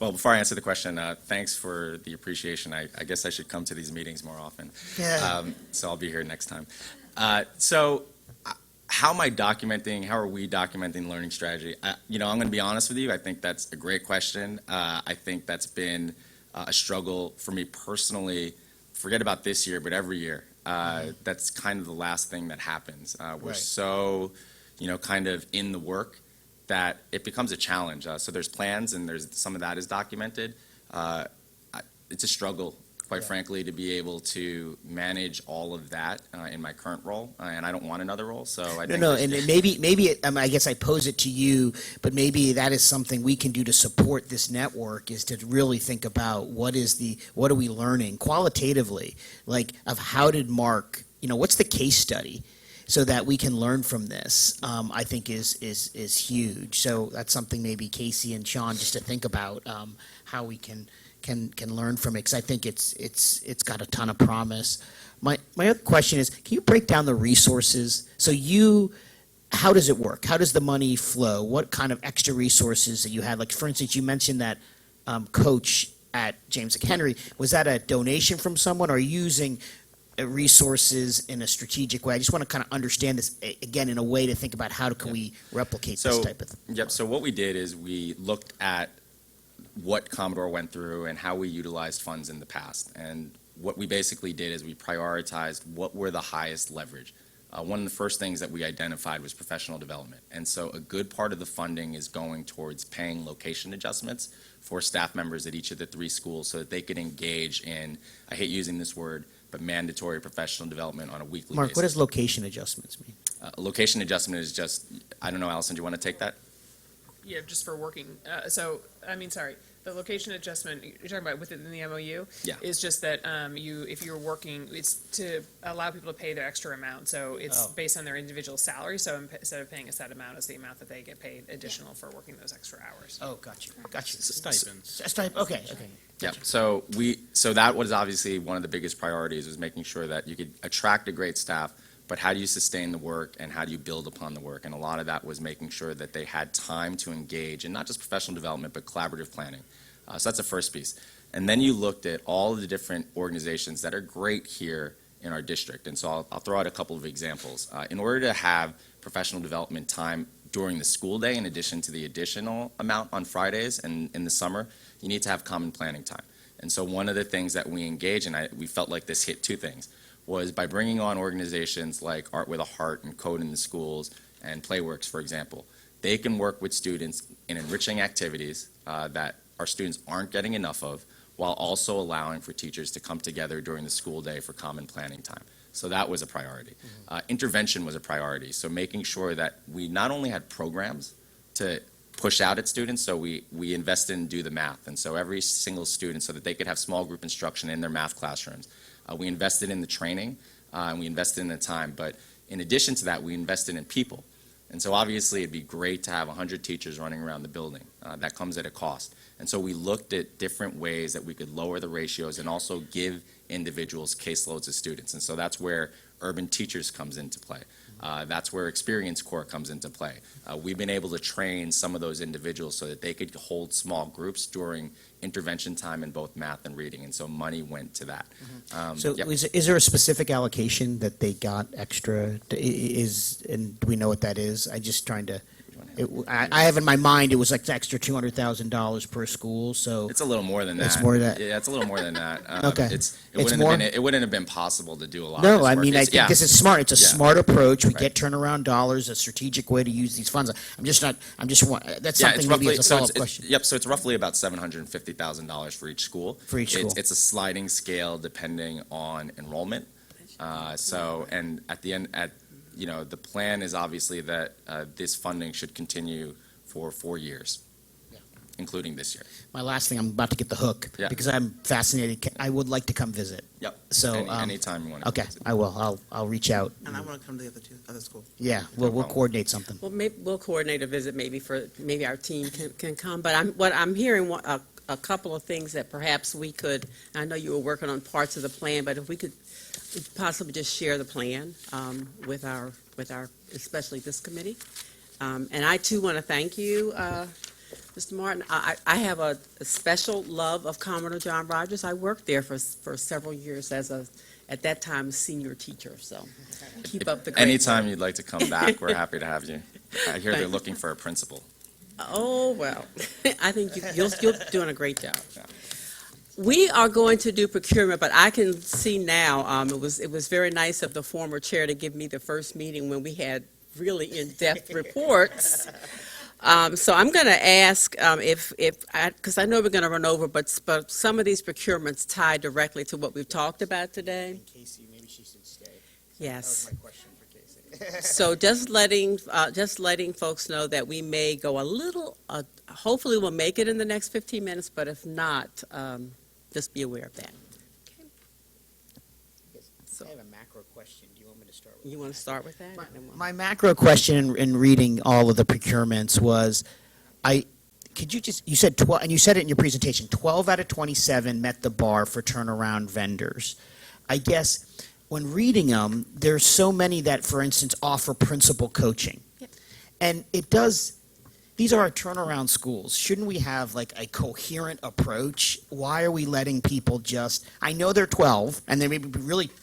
Well, before I answer the question, thanks for the appreciation. I guess I should come to these meetings more often. Yeah. So I'll be here next time. How am I documenting, how are we documenting learning strategy? I'm going to be honest with you. I think that's a great question. I think that's been a struggle for me personally. Forget about this year, but every year. That's kind of the last thing that happens. We're Right. so, kind of in the work that it becomes a challenge. So there's plans, and there's some of that is documented. It's a struggle, quite frankly, to be able to manage all of that in my current role, and I don't want another role. So I think And maybe I guess I pose it to you, but maybe that is something we can do to support this network, is to really think about what are we learning qualitatively, like, of how did Mark, what's the case study, so that we can learn from this, I think is huge. So that's something maybe Casey and Sean just to think about, how we can learn from it, because I think it's got a ton of promise. My other question is, can you break down the resources? So how does it work? How does the money flow? What kind of extra resources that you have? Like, for instance, you mentioned that coach at James McHenry. Was that a donation from someone, or are you using resources in a strategic way? I just want to kind of understand this, again, in a way to think about how can we replicate this type of thing. Yep, so what we did is we looked at what Commodore went through and how we utilized funds in the past. And what we basically did is we prioritized what were the highest leverage. One of the first things that we identified was professional development. And so a good part of the funding is going towards paying location adjustments for staff members at each of the three schools so that they could engage in, I hate using this word, but mandatory professional development on a weekly Mark, basis. what does location adjustments mean? Location adjustment is just, I don't know, Allison, do you want to take that? Yeah, just for working, the location adjustment, you're talking about within the MOU? Yeah. Is just that, if you're working, it's to allow people to pay their extra amount, so it's Oh. based on their individual salary, so instead of paying a set amount, it's the amount that they get paid additional for working those extra hours. Oh, gotcha. Stipends. Okay. Yeah, so that was obviously one of the biggest priorities, was making sure that you could attract a great staff, but how do you sustain the work and how do you build upon the work? And a lot of that was making sure that they had time to engage in not just professional development, but collaborative planning. So that's the first piece. And then you looked at all of the different organizations that are great here in our district. And so I'll throw out a couple of examples. In order to have professional development time during the school day, in addition to the additional amount on Fridays and in the summer, you need to have common planning time. And so one of the things that we engage in, we felt like this hit two things, was by bringing on organizations like Art with a Heart and Code in the Schools and Playworks, for example. They can work with students in enriching activities that our students aren't getting enough of, while also allowing for teachers to come together during the school day for common planning time. So that was a priority. Intervention was a priority, so making sure that we not only had programs to push out at students, so we invested in Do the Math, and so every single student, so that they could have small group instruction in their math classrooms. We invested in the training, and we invested in the time, but in addition to that, we invested in people. And so obviously it'd be great to have 100 teachers running around the building. That comes at a cost. And so we looked at different ways that we could lower the ratios and also give individuals caseloads of students. And so that's where Urban Teachers comes into play. That's where Experience Core comes into play. We've been able to train some of those individuals so that they could hold small groups during intervention time in both math and reading, and so money went to that. So Yep. is there a specific allocation that they got extra? And do we know what that is? I just trying to, I have in my mind, it was like the extra $200,000 per school, so. It's a little more than that. It's more than that? Yeah, it's a little more than that. Okay. It wouldn't have been possible to do a lot of No, this I work. mean, I It's- think yeah. this is smart. It's a Yeah. smart approach. We Right. get turnaround dollars, a strategic way to use these funds. That's Yeah, something it's maybe roughly, as a so follow-up it's, question. yep, so it's roughly about $750,000 for each school. For each school. It's a sliding scale depending on enrollment. And at the end, the plan is obviously that this funding should continue for 4 years, including this year. My last thing, I'm about to get the hook, Yeah. because I'm fascinated. I would like to come visit. Yep. So, Anytime you want to. Okay, I will. I'll reach out. And I want to come to the other school. Yeah, we'll coordinate something. Well, we'll coordinate a visit maybe our team can come, but what I'm hearing, a couple of things that perhaps we could, I know you were working on parts of the plan, but if we could possibly just share the plan with our, especially this committee. And I too want to thank you, Mr. Martin. I have a special love of Commodore John Rogers. I worked there for several years as at that time, senior teacher, so keep up the great Anytime work. you'd like to come back, we're happy to have you. I hear they're looking for a principal. Oh, well, I think you're doing a great job. Yeah. We are going to do procurement, but I can see now, it was very nice of the former chair to give me the first meeting when we had really in-depth reports. So I'm going to ask because I know we're going to run over, but some of these procurements tie directly to what we've talked about today. Casey, maybe she should stay. Yes. my question for Casey. So just letting folks know that we may go a little, hopefully we'll make it in the next 15 minutes, but if not, just be aware of that. So I have a macro question. Do you want me to start with you want to start with that? My macro question in reading all of the procurements was, you said 12, and you said it in your presentation, 12 out of 27 met the bar for turnaround vendors. I guess when reading them, there's so many that, for instance, offer principal coaching. Yep. And these are our turnaround schools. Shouldn't we have like a coherent approach? Why are we letting people I know they're 12, and there may be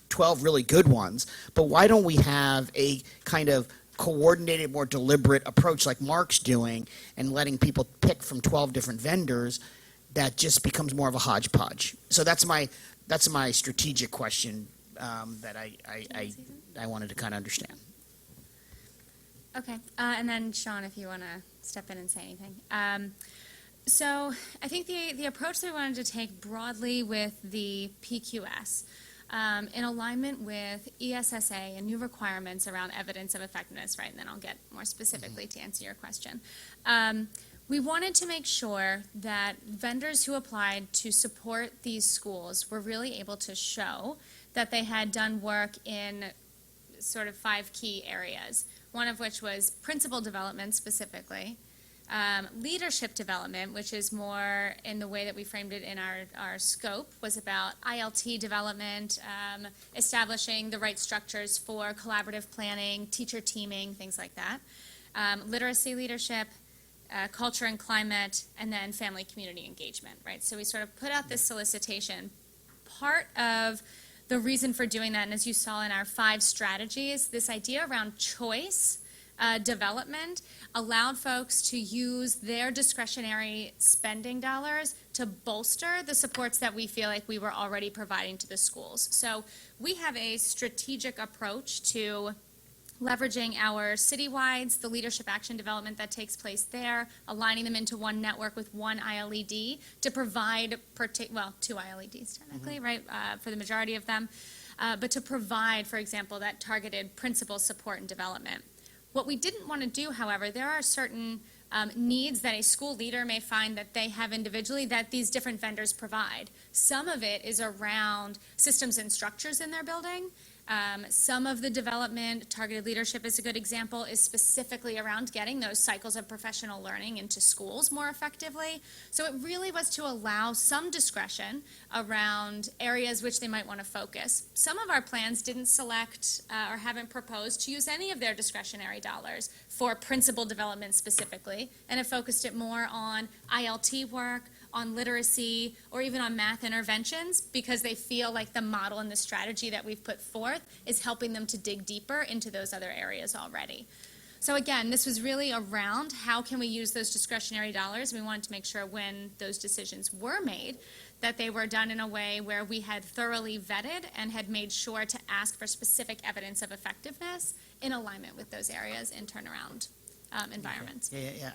12 really good ones, but why don't we have a kind of coordinated, more deliberate approach like Mark's doing, and letting people pick from 12 different vendors that just becomes more of a hodgepodge? So that's my strategic question that I wanted to kind of understand. Okay, and then Sean, if you want to step in and say anything. So I think the approach that we wanted to take broadly with the PQS, in alignment with ESSA and new requirements around evidence of effectiveness, right, and then I'll get more specifically to answer your question. We wanted to make sure that vendors who applied to support these schools were really able to show that they had done work in sort of 5 key areas, one of which was principal development specifically, leadership development, which is more in the way that we framed it in our scope, was about ILT development, establishing the right structures for collaborative planning, teacher teaming, things like that, literacy leadership, culture and climate, and then family community engagement, right? So we sort of put out this solicitation. Part of the reason for doing that, and as you saw in our 5 strategies, this idea around choice development allowed folks to use their discretionary spending dollars to bolster the supports that we feel like we were already providing to the schools. So we have a strategic approach to leveraging our citywides, the leadership action development that takes place there, aligning them into one network with one ILED to provide, 2 ILEDs technically, right, for the majority of them, but to provide, for example, that targeted principal support and development. What we didn't want to do, however, there are certain needs that a school leader may find that they have individually that these different vendors provide. Some of it is around systems and structures in their building. Some of the development, targeted leadership is a good example, is specifically around getting those cycles of professional learning into schools more effectively. So it really was to allow some discretion around areas which they might want to focus. Some of our plans didn't select or haven't proposed to use any of their discretionary dollars for principal development specifically, and have focused it more on ILT work, on literacy, or even on math interventions, because they feel like the model and the strategy that we've put forth is helping them to dig deeper into those other areas already. So again, this was really around how can we use those discretionary dollars. We wanted to make sure when those decisions were made that they were done in a way where we had thoroughly vetted and had made sure to ask for specific evidence of effectiveness in alignment with those areas in turnaround environments. Yeah,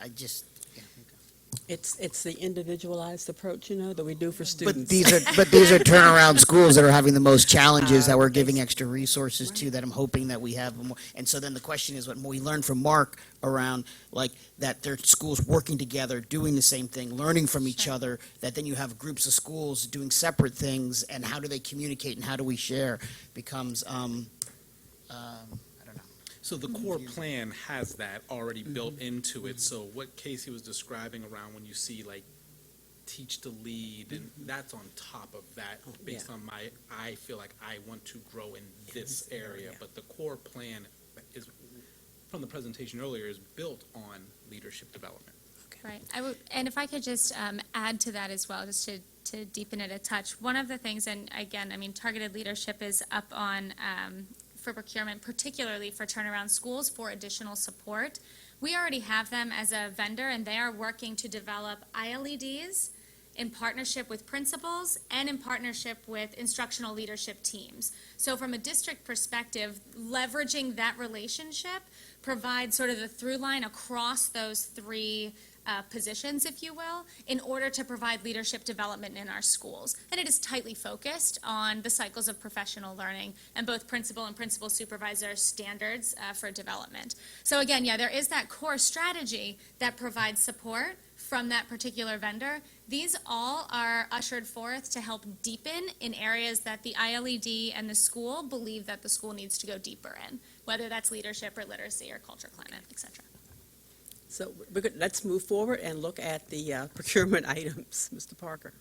It's the individualized approach, that we do for But students. these are turnaround schools that are having the most challenges that we're giving extra resources to, that I'm hoping that we have more. And so then the question is, what we learned from Mark around, like, that their schools working together, doing the same thing, learning from each other, that then you have groups of schools doing separate things, and how do they communicate and how do we share becomes, I don't know. So the core plan has that already built into it. So what Casey was describing around when you see like teach to lead, and that's on top of that based on I feel like I want to grow in this area. But the core plan is, from the presentation earlier, is built on leadership development. Right. And if I could just add to that as well, just to deepen it a touch. One of the things, and again, targeted leadership is up on for procurement, particularly for turnaround schools, for additional support. We already have them as a vendor, and they are working to develop ILEDs in partnership with principals and in partnership with instructional leadership teams. So from a district perspective, leveraging that relationship provides sort of the through line across those 3 positions, if you will, in order to provide leadership development in our schools. And it is tightly focused on the cycles of professional learning and both principal and principal supervisor standards for development. So again, there is that core strategy that provides support from that particular vendor. These all are ushered forth to help deepen in areas that the ILED and the school believe that the school needs to go deeper in, whether that's leadership or literacy or culture, climate, etc. So let's move forward and look at the procurement items. Mr. Parker.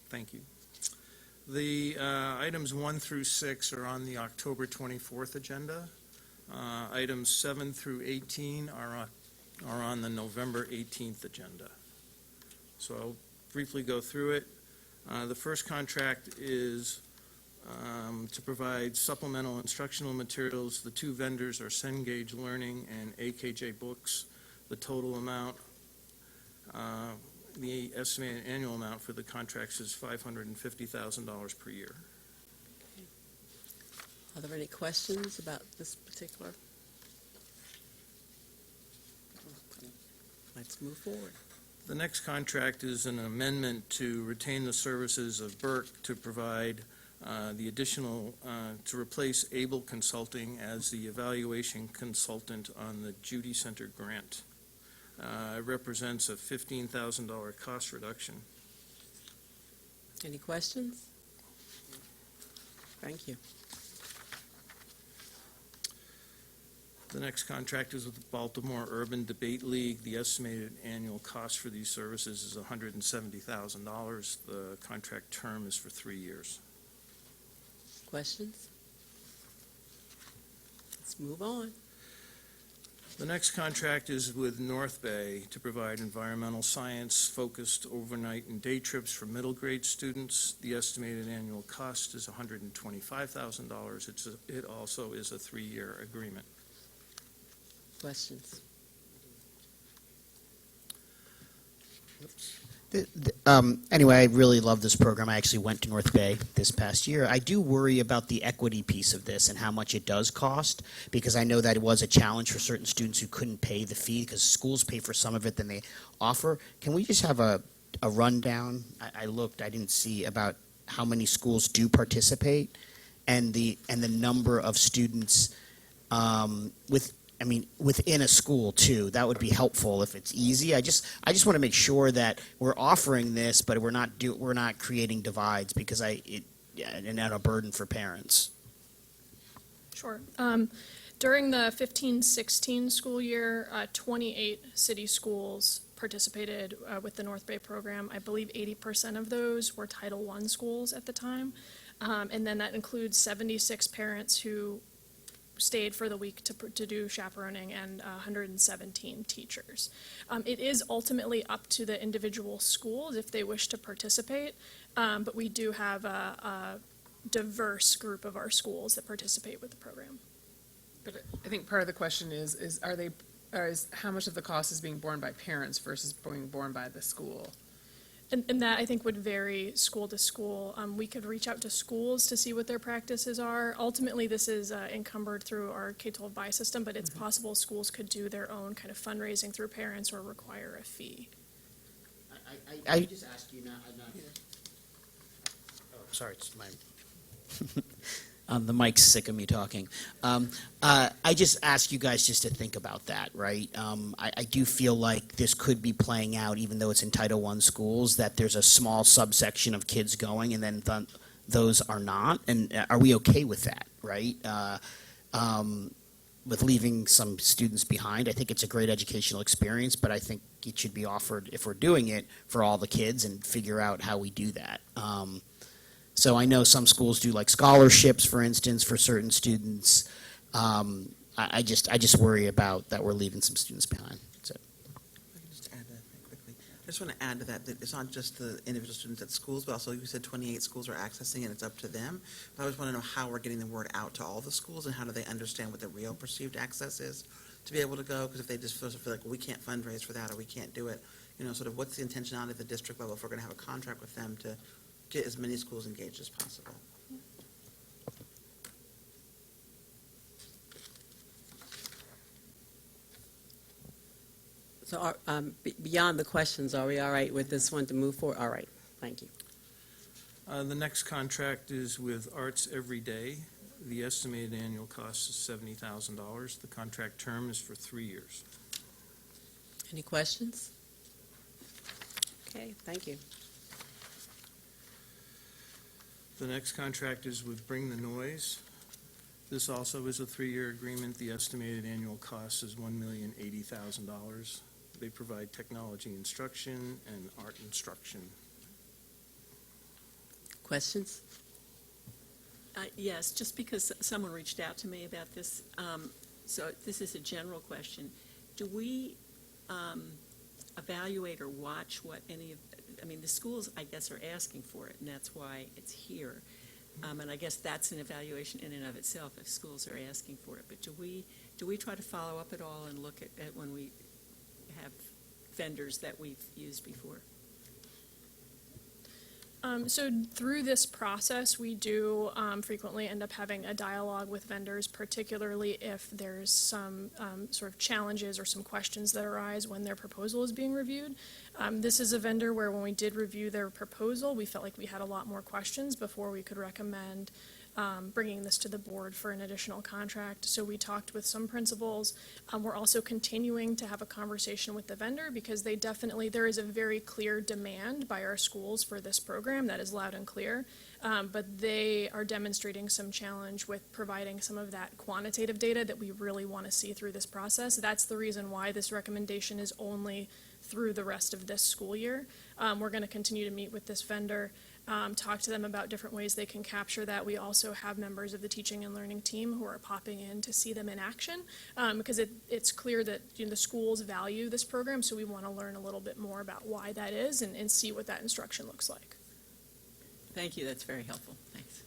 Thank you. The items 1 through 6 are on the October 24th agenda. Items 7 through 18 are on the November 18th agenda. So I'll briefly go through it. The first contract is to provide supplemental instructional materials. The 2 vendors are Cengage Learning and AKJ Books. The total amount, the estimated annual amount for the contracts is $550,000 per year. Are there any questions about this particular? Let's move forward. The next contract is an amendment to retain the services of PARCC to provide the additional, to replace Able Consulting as the evaluation consultant on the Judy Center grant. It represents a $15,000 cost reduction. Any questions? Thank you. The next contract is with the Baltimore Urban Debate League. The estimated annual cost for these services is $170,000. The contract term is for 3 years. Questions? Let's move on. The next contract is with North Bay to provide environmental science-focused overnight and day trips for middle grade students. The estimated annual cost is $125,000. It also is a 3-year agreement. Questions? Anyway, I really love this program. I actually went to North Bay this past year. I do worry about the equity piece of this and how much it does cost, because I know that it was a challenge for certain students who couldn't pay the fee, because schools pay for some of it than they offer. Can we just have a rundown? I looked, I didn't see about how many schools do participate and the number of students within a school too. That would be helpful if it's easy. I just want to make sure that we're offering this, but we're not creating divides, because and not a burden for parents. Sure. During the 15-16 school year, 28 city schools participated with the North Bay program. I believe 80% of those were Title I schools at the time. And then that includes 76 parents who stayed for the week to do chaperoning, and 117 teachers. It is ultimately up to the individual schools if they wish to participate, but we do have a diverse group of our schools that participate with the program. But I think part of the question is how much of the cost is being borne by parents versus being borne by the school? And that, I think, would vary school to school. We could reach out to schools to see what their practices are. Ultimately, this is encumbered through our K-12 buy system, but it's possible schools could do their own kind of fundraising through parents or require a fee. I just ask you not. Oh, sorry, it's my. The mic's sick of me talking. I just ask you guys just to think about that, right? I do feel like this could be playing out, even though it's in Title I schools, that there's a small subsection of kids going, and then those are not. And are we okay with that, right? With leaving some students behind. I think it's a great educational experience, but I think it should be offered, if we're doing it, for all the kids, and figure out how we do that. So I know some schools do like scholarships, for instance, for certain students. I just worry about that we're leaving some students behind. So. I can just add that very quickly. I just want to add to that it's not just the individual students at schools, but also you said 28 schools are accessing, and it's up to them. But I always want to know how we're getting the word out to all the schools, and how do they understand what the real perceived access is to be able to go? Because if they just feel like, well, we can't fundraise for that, or we can't do it, sort of what's the intentionality at the district level if we're going to have a contract with them to get as many schools engaged as possible. So beyond the questions, are we all right with this one to move forward? All right, thank you. The next contract is with Arts Every Day. The estimated annual cost is $70,000. The contract term is for 3 years. Any questions? Okay, thank you. The next contract is with Bring the Noise. This also is a 3-year agreement. The estimated annual cost is $1,080,000. They provide technology instruction and art instruction. Questions? Yes, just because someone reached out to me about this, so this is a general question. Do we evaluate or watch what the schools, I guess, are asking for it, and that's why it's here. And I guess that's an evaluation in and of itself if schools are asking for it. But do we try to follow up at all and look at when we have vendors that we've used before? So through this process, we do frequently end up having a dialogue with vendors, particularly if there's some sort of challenges or some questions that arise when their proposal is being reviewed. This is a vendor where when we did review their proposal, we felt like we had a lot more questions before we could recommend bringing this to the board for an additional contract. So we talked with some principals. We're also continuing to have a conversation with the vendor because there is a very clear demand by our schools for this program that is loud and clear. But they are demonstrating some challenge with providing some of that quantitative data that we really want to see through this process. That's the reason why this recommendation is only through the rest of this school year. We're going to continue to meet with this vendor, talk to them about different ways they can capture that. We also have members of the teaching and learning team who are popping in to see them in action because it's clear that the schools value this program, so we want to learn a little bit more about why that is and see what that instruction looks like. Thank you, that's very helpful. Thanks.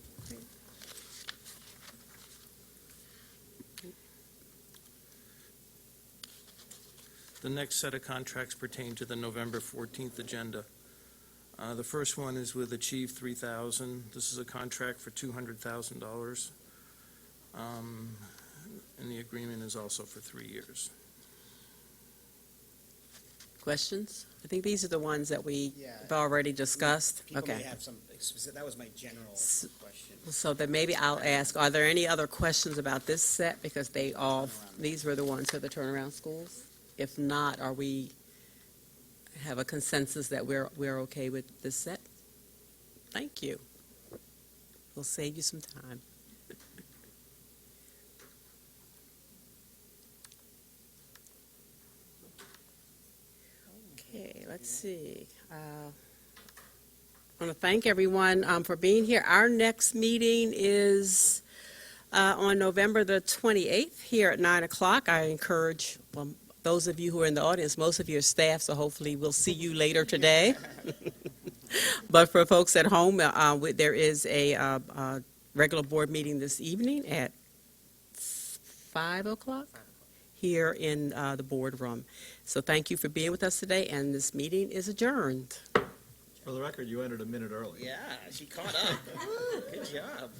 The next set of contracts pertain to the November 14th agenda. The first one is with Achieve 3000. This is a contract for $200,000. And the agreement is also for 3 years. Questions? I think these are the ones that we've Yeah. already discussed. People may Okay. have some, that was my general question. So then maybe I'll ask, are there any other questions about this set? Because these were the ones for the turnaround schools. If not, are we have a consensus that we're okay with this set? Thank you. We'll save you some time. Okay, let's see. I want to thank everyone for being here. Our next meeting is on November the 28th here at 9 o'clock. I encourage those of you who are in the audience, most of you are staff, so hopefully we'll see you later today. But for folks at home, there is a regular board meeting this evening at 5 o'clock here in the boardroom. So thank you for being with us today, and this meeting is adjourned. For the record, you entered a minute early. Yeah, she caught up. Good job.